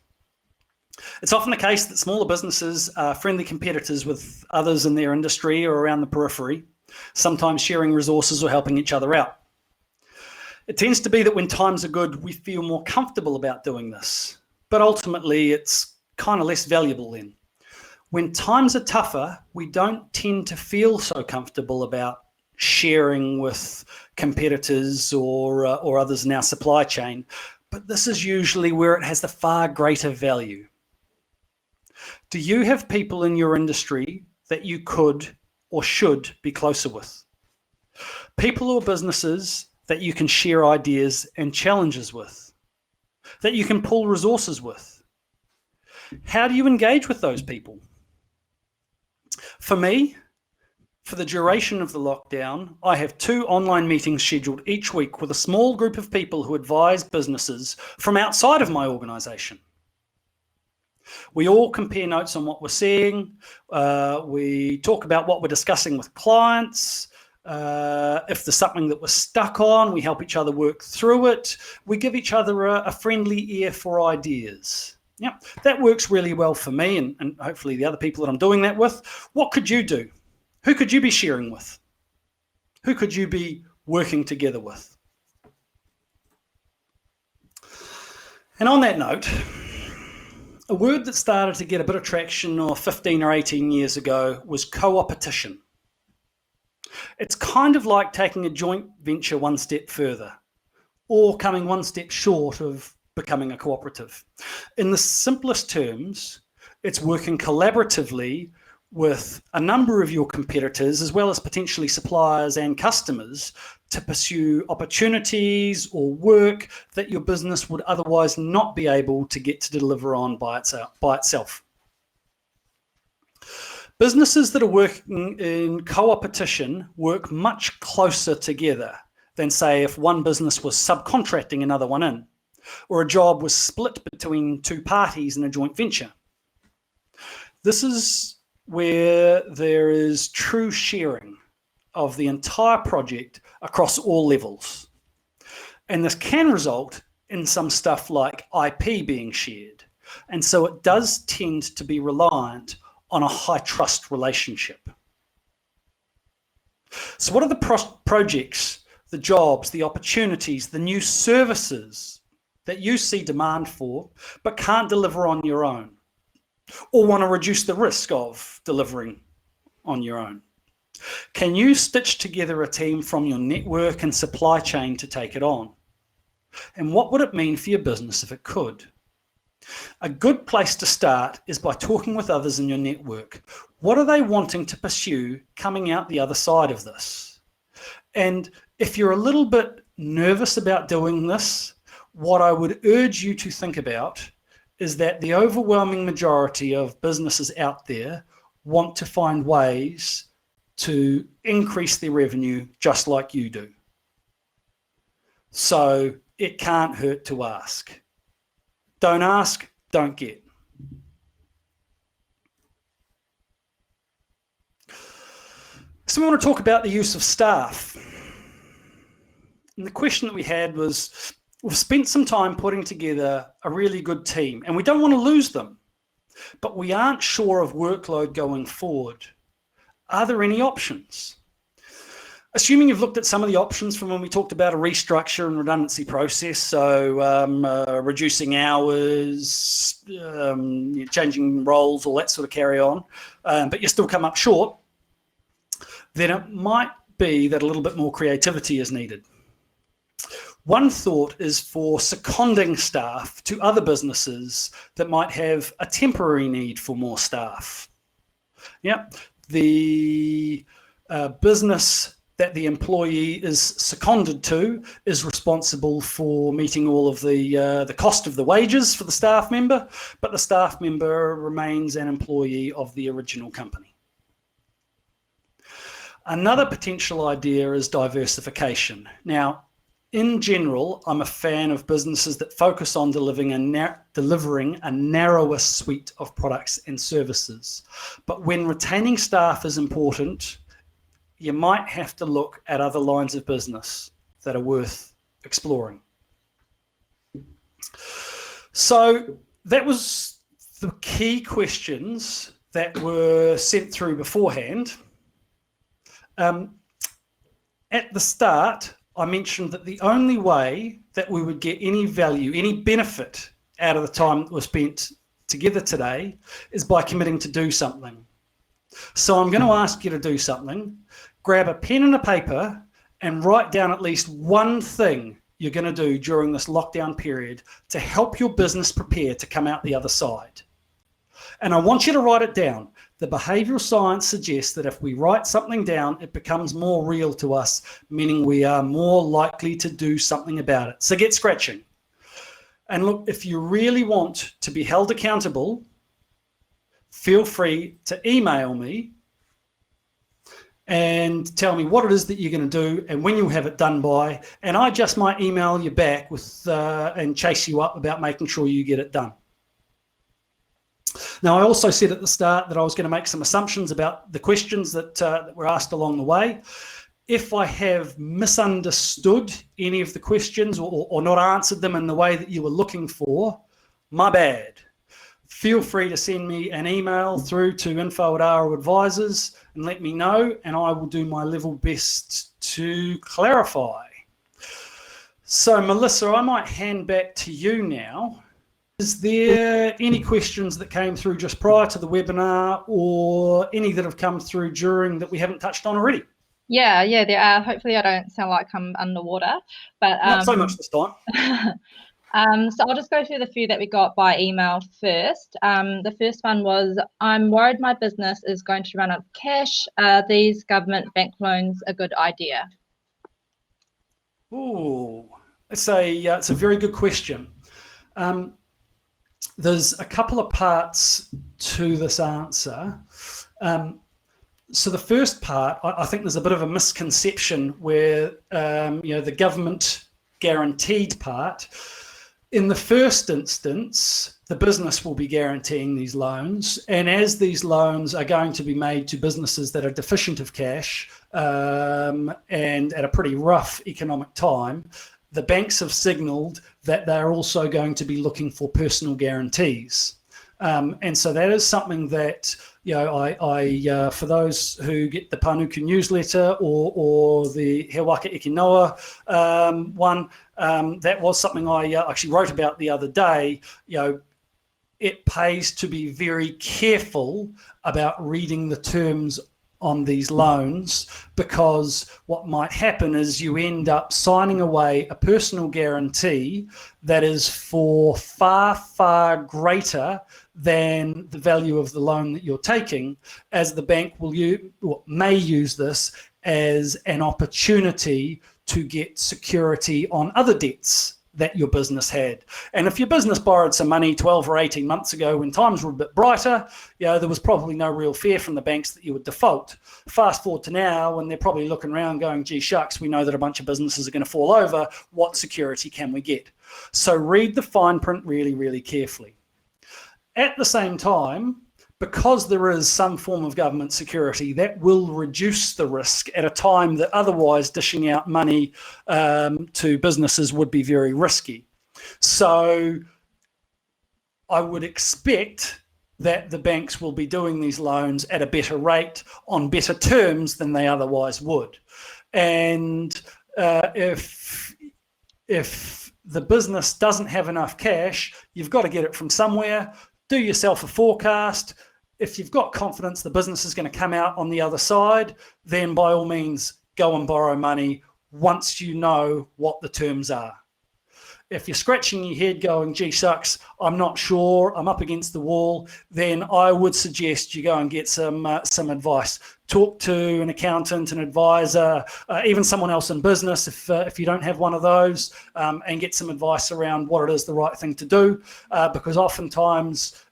It's often the case that smaller businesses are friendly competitors with others in their industry or around the periphery, sometimes sharing resources or helping each other out. It tends to be that when times are good, we feel more comfortable about doing this, but ultimately it's kind of less valuable then. When times are tougher, we don't tend to feel so comfortable about sharing with competitors or others in our supply chain, but this is usually where it has the far greater value. Do you have people in your industry that you could or should be closer with? People or businesses that you can share ideas and challenges with, that you can pull resources with? How do you engage with those people? For me, for the duration of the lockdown, I have 2 online meetings scheduled each week with a small group of people who advise businesses from outside of my organisation. We all compare notes on what we're seeing. We talk about what we're discussing with clients. If there's something that we're stuck on, we help each other work through it. We give each other a friendly ear for ideas. Yeah, that works really well for me and hopefully the other people that I'm doing that with. What could you do? Who could you be sharing with? Who could you be working together with? And on that note, a word that started to get a bit of traction 15 or 18 years ago was co-opetition. It's kind of like taking a joint venture one step further or coming one step short of becoming a cooperative. In the simplest terms, it's working collaboratively with a number of your competitors, as well as potentially suppliers and customers, to pursue opportunities or work that your business would otherwise not be able to get to deliver on by itself. Businesses that are working in co-opetition work much closer together than, say, if one business was subcontracting another one in, or a job was split between 2 parties in a joint venture. This is where there is true sharing of the entire project across all levels. And this can result in some stuff like IP being shared. And so it does tend to be reliant on a high trust relationship. So what are the projects, the jobs, the opportunities, the new services that you see demand for, but can't deliver on your own, or want to reduce the risk of delivering on your own? Can you stitch together a team from your network and supply chain to take it on? And what would it mean for your business if it could? A good place to start is by talking with others in your network. What are they wanting to pursue coming out the other side of this? And if you're a little bit nervous about doing this, what I would urge you to think about is that the overwhelming majority of businesses out there want to find ways to increase their revenue just like you do. So it can't hurt to ask. Don't ask, don't get. So we want to talk about the use of staff. And the question that we had was, we've spent some time putting together a really good team, and we don't want to lose them, but we aren't sure of workload going forward. Are there any options? Assuming you've looked at some of the options from when we talked about a restructure and redundancy process, so reducing hours, changing roles, all that sort of carry on, but you still come up short, then it might be that a little bit more creativity is needed. One thought is for seconding staff to other businesses that might have a temporary need for more staff. Yep, the business that the employee is seconded to is responsible for meeting all of the cost of the wages for the staff member, but the staff member remains an employee of the original company. Another potential idea is diversification. Now, in general, I'm a fan of businesses that focus on delivering a narrower suite of products and services. But when retaining staff is important, you might have to look at other lines of business that are worth exploring. So that was the key questions that were sent through beforehand. At the start, I mentioned that the only way that we would get any value, any benefit out of the time that was spent together today is by committing to do something. So I'm going to ask you to do something. Grab a pen and a paper and write down at least one thing you're going to do during this lockdown period to help your business prepare to come out the other side. And I want you to write it down. The behavioral science suggests that if we write something down, it becomes more real to us, meaning we are more likely to do something about it. So get scratching. And look, if you really want to be held accountable, feel free to email me and tell me what it is that you're going to do and when you'll have it done by. And I just might email you back with and chase you up about making sure you get it done. Now, I also said at the start that I was going to make some assumptions about the questions that were asked along the way. If I have misunderstood any of the questions or not answered them in the way that you were looking for, my bad. Feel free to send me an email through to info@Aro Advisers and let me know, and I will do my level best to clarify. So, Melissa, I might hand back to you now. Is there any questions that came through just prior to the webinar or any that have come through during that we haven't touched on already? Yeah, there are. Hopefully I don't sound like I'm underwater, but not so much this time. So I'll just go through the few that we got by email first. The first one was, I'm worried my business is going to run out of cash. Are these government bank loans a good idea? Ooh, it's a very good question. There's a couple of parts to this answer. So the first part, I think there's a bit of a misconception where, the government guaranteed part, in the first instance, the business will be guaranteeing these loans. And as these loans are going to be made to businesses that are deficient of cash and at a pretty rough economic time, the banks have signalled that they're also going to be looking for personal guarantees. And so that is something that, I for those who get the Panuku newsletter or the He Waka Ikinoa one, that was something I actually wrote about the other day. It pays to be very careful about reading the terms on these loans, because what might happen is you end up signing away a personal guarantee that is for far, far greater than the value of the loan that you're taking, as the bank may use this as an opportunity to get security on other debts that your business had. And if your business borrowed some money 12 or 18 months ago when times were a bit brighter, there was probably no real fear from the banks that you would default. Fast forward to now when they're probably looking around going, gee shucks, we know that a bunch of businesses are going to fall over. What security can we get? So read the fine print really, really carefully. At the same time, because there is some form of government security, that will reduce the risk at a time that otherwise dishing out money to businesses would be very risky. So I would expect that the banks will be doing these loans at a better rate on better terms than they otherwise would. And if the business doesn't have enough cash, you've got to get it from somewhere. Do yourself a forecast. If you've got confidence the business is going to come out on the other side, then by all means, go and borrow money once you know what the terms are. If you're scratching your head going, gee shucks, I'm not sure, I'm up against the wall, then I would suggest you go and get some advice. Talk to an accountant, an advisor, even someone else in business if you don't have one of those, and get some advice around what it is the right thing to do, because oftentimes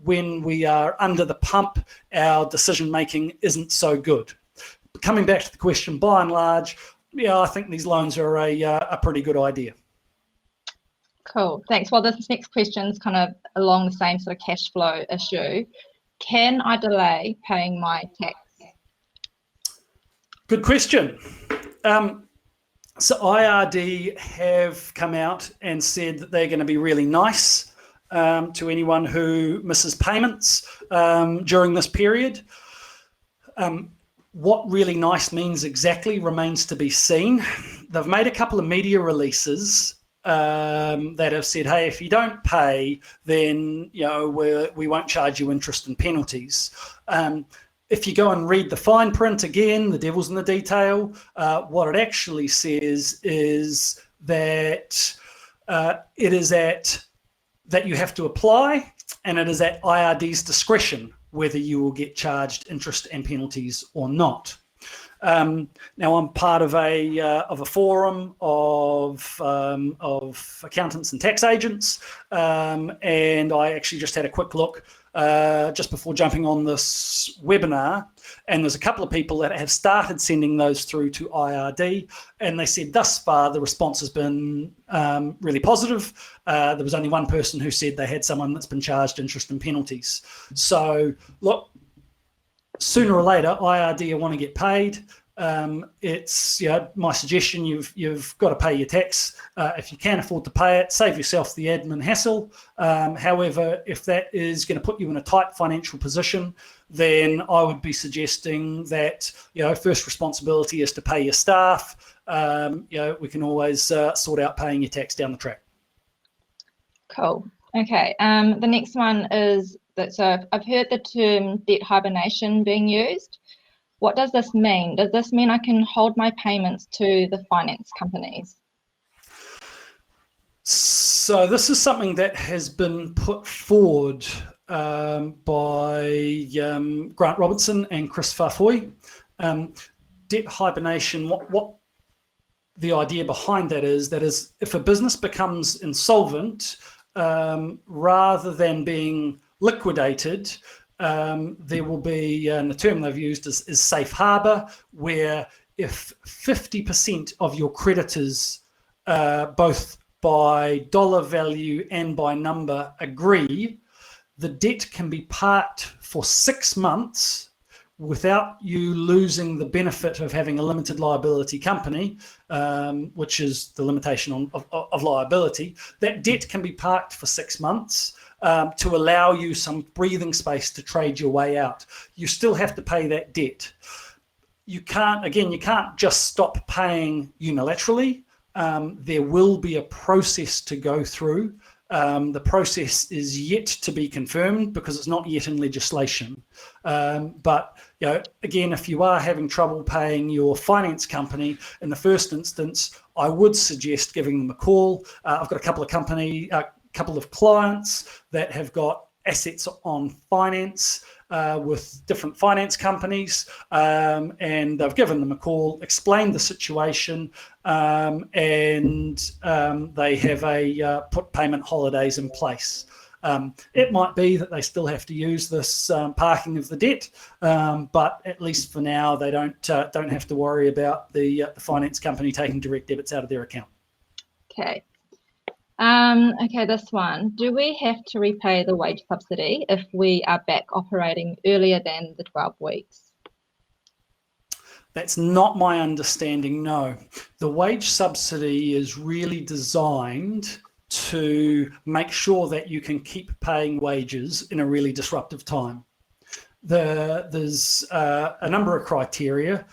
when we are under the pump, our decision making isn't so good. Coming back to the question, by and large, I think these loans are a pretty good idea. Cool, thanks. Well, this next question is kind of along the same sort of cash flow issue. Can I delay paying my tax? Good question. So IRD have come out and said that they're going to be really nice to anyone who misses payments during this period. What really nice means exactly remains to be seen. They've made a couple of media releases that have said, hey, if you don't pay, then we won't charge you interest and penalties. If you go and read the fine print again, the devil's in the detail, what it actually says is that it is that you have to apply, and it is at IRD's discretion whether you will get charged interest and penalties or not. Now I'm part of a forum of accountants and tax agents, and I actually just had a quick look just before jumping on this webinar, and there's a couple of people that have started sending those through to IRD, and they said thus far the response has been really positive. There was only one person who said they had someone that's been charged interest and penalties. So look, sooner or later, IRD want to get paid. It's my suggestion. You've got to pay your tax. If you can afford to pay it, save yourself the admin hassle. However, if that is going to put you in a tight financial position, then I would be suggesting that first responsibility is to pay your staff. We can always sort out paying your tax down the track. Cool. Okay. The next one is that. So I've heard the term debt hibernation being used. What does this mean? Does this mean I can hold my payments to the finance companies? So this is something that has been put forward by Grant Robertson and Chris Farfoy. Debt hibernation, what the idea behind that is if a business becomes insolvent, rather than being liquidated, there will be, and the term they've used is safe harbour, where if 50% of your creditors, both by dollar value and by number, agree, the debt can be parked for 6 months without you losing the benefit of having a limited liability company, which is the limitation of liability. That debt can be parked for 6 months. To allow you some breathing space to trade your way out. You still have to pay that debt. You can't just stop paying unilaterally. There will be a process to go through. The process is yet to be confirmed because it's not yet in legislation. But again, if you are having trouble paying your finance company, in the first instance, I would suggest giving them a call. I've got a couple of clients that have got assets on finance, with different finance companies, and they've given them a call, explained the situation, and they have put payment holidays in place. It might be that they still have to use this parking of the debt, but at least for now, they don't have to worry about the finance company taking direct debits out of their account. Okay. Okay, this one. Do we have to repay the wage subsidy if we are back operating earlier than the 12 weeks? That's not my understanding, no. The wage subsidy is really designed to make sure that you can keep paying wages in a really disruptive time. There's a number of criteria,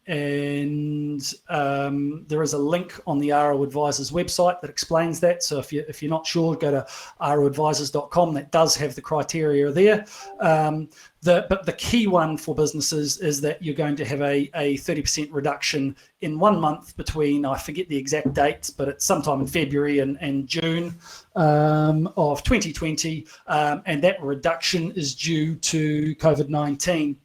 and there is a link on the Aro Advisers website that explains that. So if you're not sure, go to aroadvisers.com. That does have the criteria there. But the key one for businesses is that you're going to have a 30% reduction in 1 month between, I forget the exact dates, but it's sometime in February and June of 2020. And that reduction is due to COVID-19.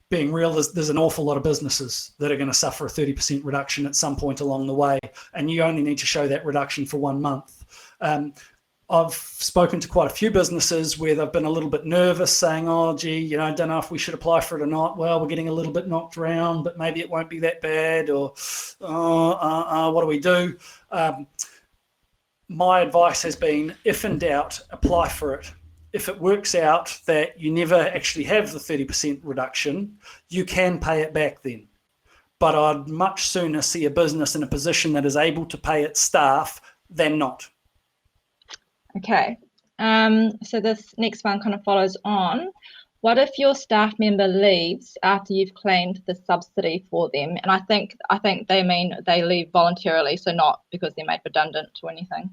Being real, there's an awful lot of businesses that are going to suffer a 30% reduction at some point along the way, and you only need to show that reduction for 1 month. I've spoken to quite a few businesses where they've been a little bit nervous, saying, oh, gee, I don't know if we should apply for it or not. Well, we're getting a little bit knocked around, but maybe it won't be that bad, or what do we do? My advice has been, if in doubt, apply for it. If it works out that you never actually have the 30% reduction, you can pay it back then. But I'd much sooner see a business in a position that is able to pay its staff than not. Okay. So this next one kind of follows on. What if your staff member leaves after you've claimed the subsidy for them? And I think they mean they leave voluntarily, so not because they're made redundant or anything.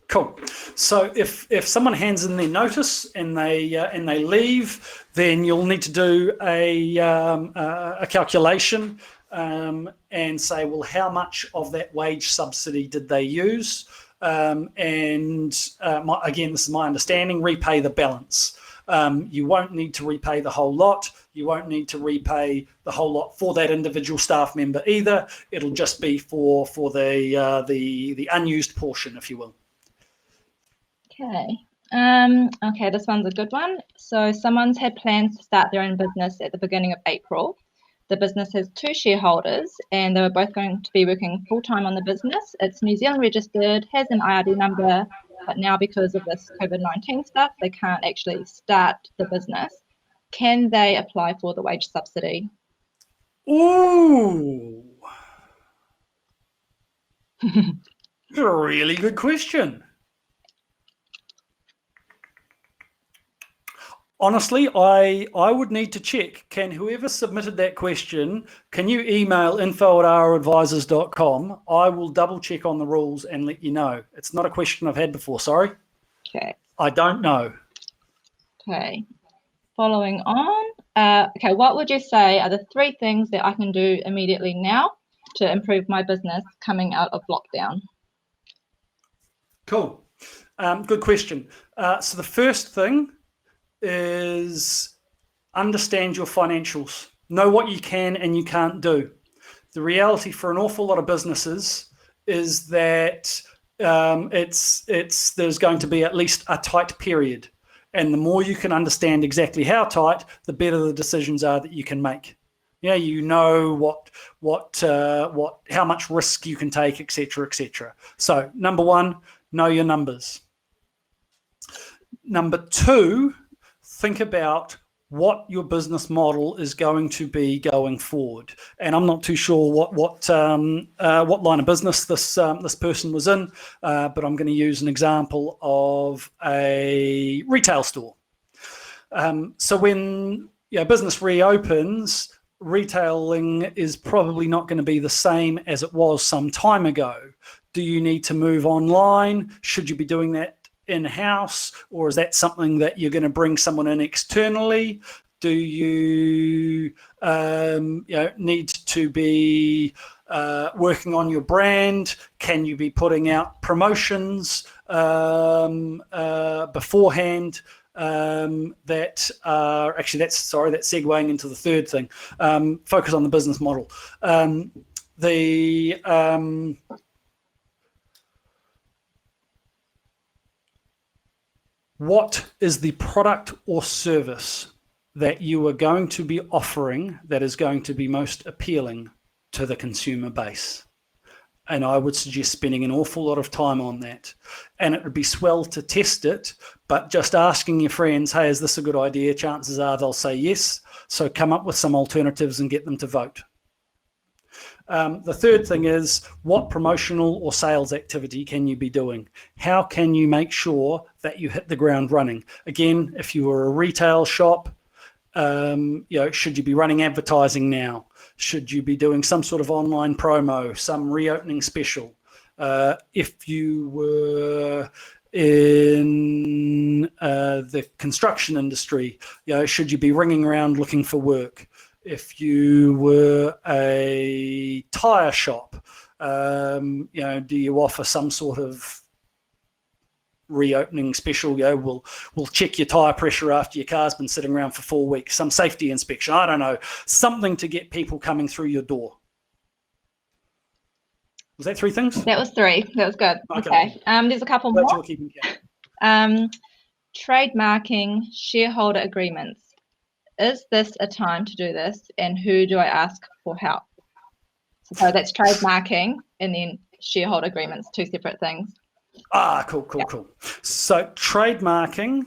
Cool. So if someone hands in their notice and they leave, then you'll need to do a calculation and say, well, how much of that wage subsidy did they use? Again, this is my understanding, repay the balance. You won't need to repay the whole lot. You won't need to repay the whole lot for that individual staff member either. It'll just be for the unused portion, if you will. Okay. Okay, this one's a good one. So someone's had plans to start their own business at the beginning of April. The business has 2 shareholders and they were both going to be working full-time on the business. It's New Zealand registered, has an IRD number, but now because of this COVID-19 stuff, they can't actually start the business. Can they apply for the wage subsidy? Ooh. That's a really good question. Honestly, I would need to check. Can whoever submitted that question, can you email info@aroadvisers.com? I will double check on the rules and let you know. It's not a question I've had before, sorry. Okay. I don't know. Okay. Following on, okay, what would you say are the 3 things that I can do immediately now to improve my business coming out of lockdown? Cool. Good question. So the first thing is understand your financials. Know what you can and you can't do. The reality for an awful lot of businesses is that there's going to be at least a tight period. And the more you can understand exactly how tight, the better the decisions are that you can make. Yeah, you know how much risk you can take, etc., etc. So number 1, know your numbers. Number 2, think about what your business model is going to be going forward. And I'm not too sure what line of business this person was in, but I'm going to use an example of a retail store. So when business reopens, retailing is probably not going to be the same as it was some time ago. Do you need to move online? Should you be doing that in-house, or is that something that you're going to bring someone in externally? Do you need to be working on your brand? Can you be putting out promotions beforehand? that are actually that's segueing into the third thing. Focus on the business model. What is the product or service that you are going to be offering that is going to be most appealing to the consumer base? And I would suggest spending an awful lot of time on that. And it would be swell to test it, but just asking your friends, hey, is this a good idea? Chances are they'll say yes. So come up with some alternatives and get them to vote. The third thing is, what promotional or sales activity can you be doing? How can you make sure that you hit the ground running? Again, if you were a retail shop, should you be running advertising now? Should you be doing some sort of online promo, some reopening special? If you were in the construction industry, should you be ringing around looking for work? If you were a tyre shop, do you offer some sort of reopening special? We'll check your tyre pressure after your car's been sitting around for 4 weeks, some safety inspection, I don't know, something to get people coming through your door. Was that 3 things? That was 3. That was good. Okay. There's a couple more. Trademarking shareholder agreements. Is this a time to do this, and who do I ask for help? So that's trademarking and then shareholder agreements, 2 separate things. Cool. So trademarking,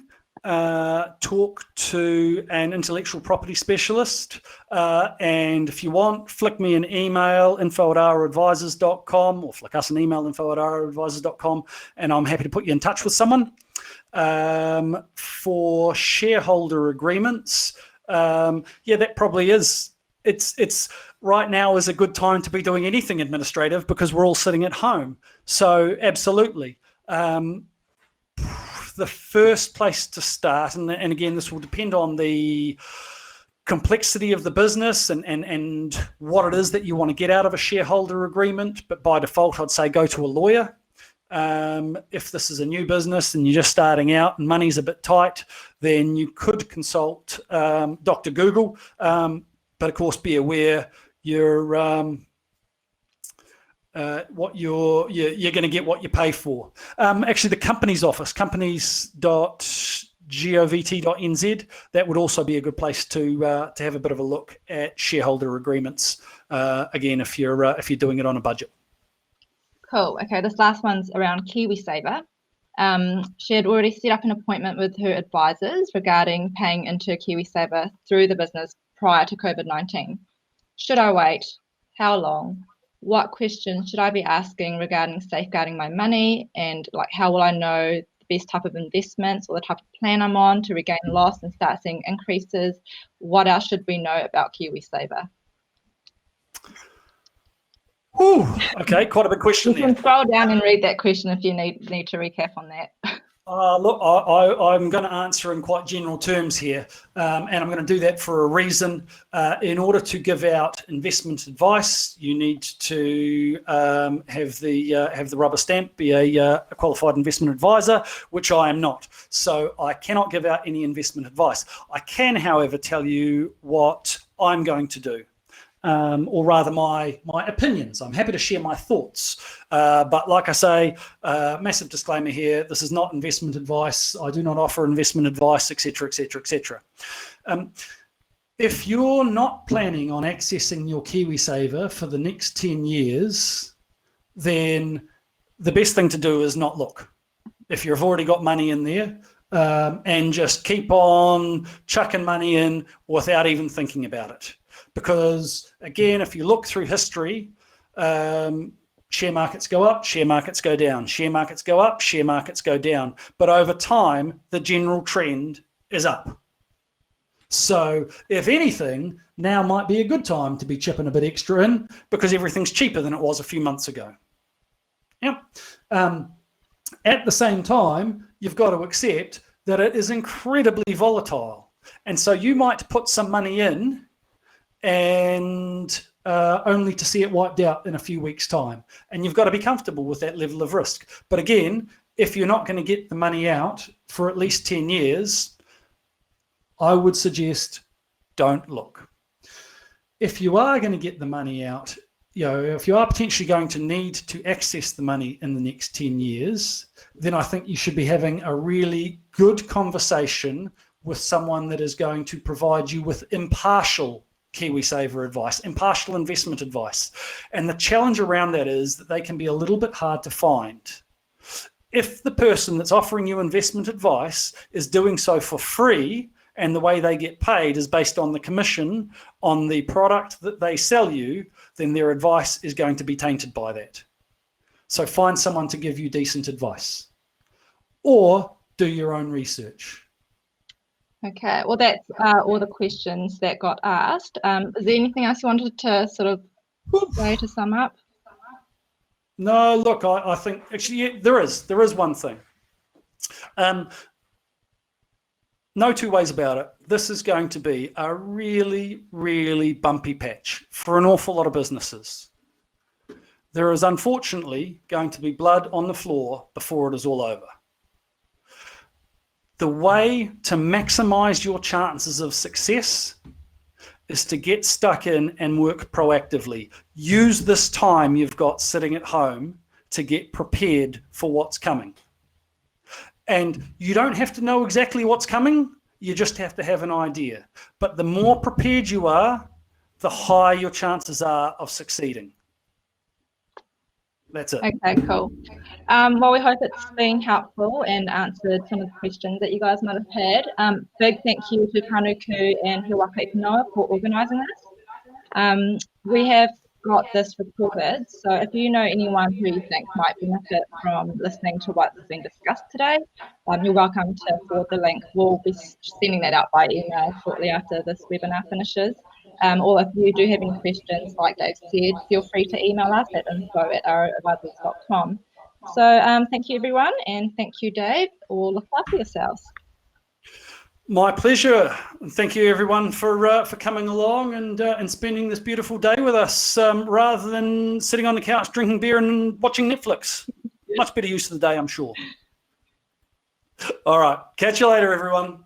talk to an intellectual property specialist, and if you want, flick me an email, info@aroadvisers.com, or flick us an email, info@aroadvisers.com, and I'm happy to put you in touch with someone. For shareholder agreements, that probably is. It's right now is a good time to be doing anything administrative because we're all sitting at home. So absolutely. The first place to start, and again, this will depend on the complexity of the business and what it is that you want to get out of a shareholder agreement. But by default, I'd say go to a lawyer. If this is a new business and you're just starting out and money's a bit tight, then you could consult Dr. Google. But of course, be aware you're going to get what you pay for. Actually, the company's office, companies.govt.nz, that would also be a good place to have a bit of a look at shareholder agreements. Again, if you're doing it on a budget. Cool. Okay, this last one's around KiwiSaver. She had already set up an appointment with her advisors regarding paying into KiwiSaver through the business prior to COVID-19. Should I wait? How long? What questions should I be asking regarding safeguarding my money? And how will I know the best type of investments or the type of plan I'm on to regain loss and start seeing increases? What else should we know about KiwiSaver? Ooh, okay, quite a big question there. You can scroll down and read that question if you need to recap on that. Look, I'm going to answer in quite general terms here, and I'm going to do that for a reason. In order to give out investment advice, you need to have the rubber stamp, be a qualified investment advisor, which I am not. So I cannot give out any investment advice. I can, however, tell you what I'm going to do. Or rather my opinions. I'm happy to share my thoughts. But like I say, massive disclaimer here, this is not investment advice. I do not offer investment advice, etc., etc., etc. If you're not planning on accessing your KiwiSaver for the next 10 years, then the best thing to do is not look. If you've already got money in there, and just keep on chucking money in without even thinking about it. Because again, if you look through history, share markets go up, share markets go down, share markets go up, share markets go down. But over time, the general trend is up. So if anything, now might be a good time to be chipping a bit extra in because everything's cheaper than it was a few months ago. Yeah. At the same time, you've got to accept that it is incredibly volatile. And so you might put some money in and only to see it wiped out in a few weeks' time. And you've got to be comfortable with that level of risk. But again, if you're not going to get the money out for at least 10 years, I would suggest don't look. If you are going to get the money out, if you are potentially going to need to access the money in the next 10 years, then I think you should be having a really good conversation with someone that is going to provide you with impartial KiwiSaver advice, impartial investment advice. And the challenge around that is that they can be a little bit hard to find. If the person that's offering you investment advice is doing so for free, and the way they get paid is based on the commission on the product that they sell you, then their advice is going to be tainted by that. So find someone to give you decent advice, or do your own research. Okay, well, that's all the questions that got asked. Is there anything else you wanted to sort of say to sum up? No, look, I think actually yeah, there is one thing. No two ways about it. This is going to be a really, really bumpy patch for an awful lot of businesses. There is unfortunately going to be blood on the floor before it is all over. The way to maximize your chances of success is to get stuck in and work proactively. Use this time you've got sitting at home to get prepared for what's coming. And you don't have to know exactly what's coming, you just have to have an idea. But the more prepared you are, the higher your chances are of succeeding. That's it. Okay, cool. Well, we hope it's been helpful and answered some of the questions that you guys might have had. Big thank you to Panuku and He Waka for organising this. We have got this recorded, so if you know anyone who you think might benefit from listening to what's been discussed today, you're welcome to forward the link. We'll be sending that out by email shortly after this webinar finishes. Or if you do have any questions, like Dave said, feel free to email us at info@aroadvisers.com. So thank you everyone, and thank you Dave, or look after yourselves. My pleasure. Thank you everyone for coming along and spending this beautiful day with us, rather than sitting on the couch drinking beer and watching Netflix. Much better use of the day, I'm sure. All right, catch you later everyone.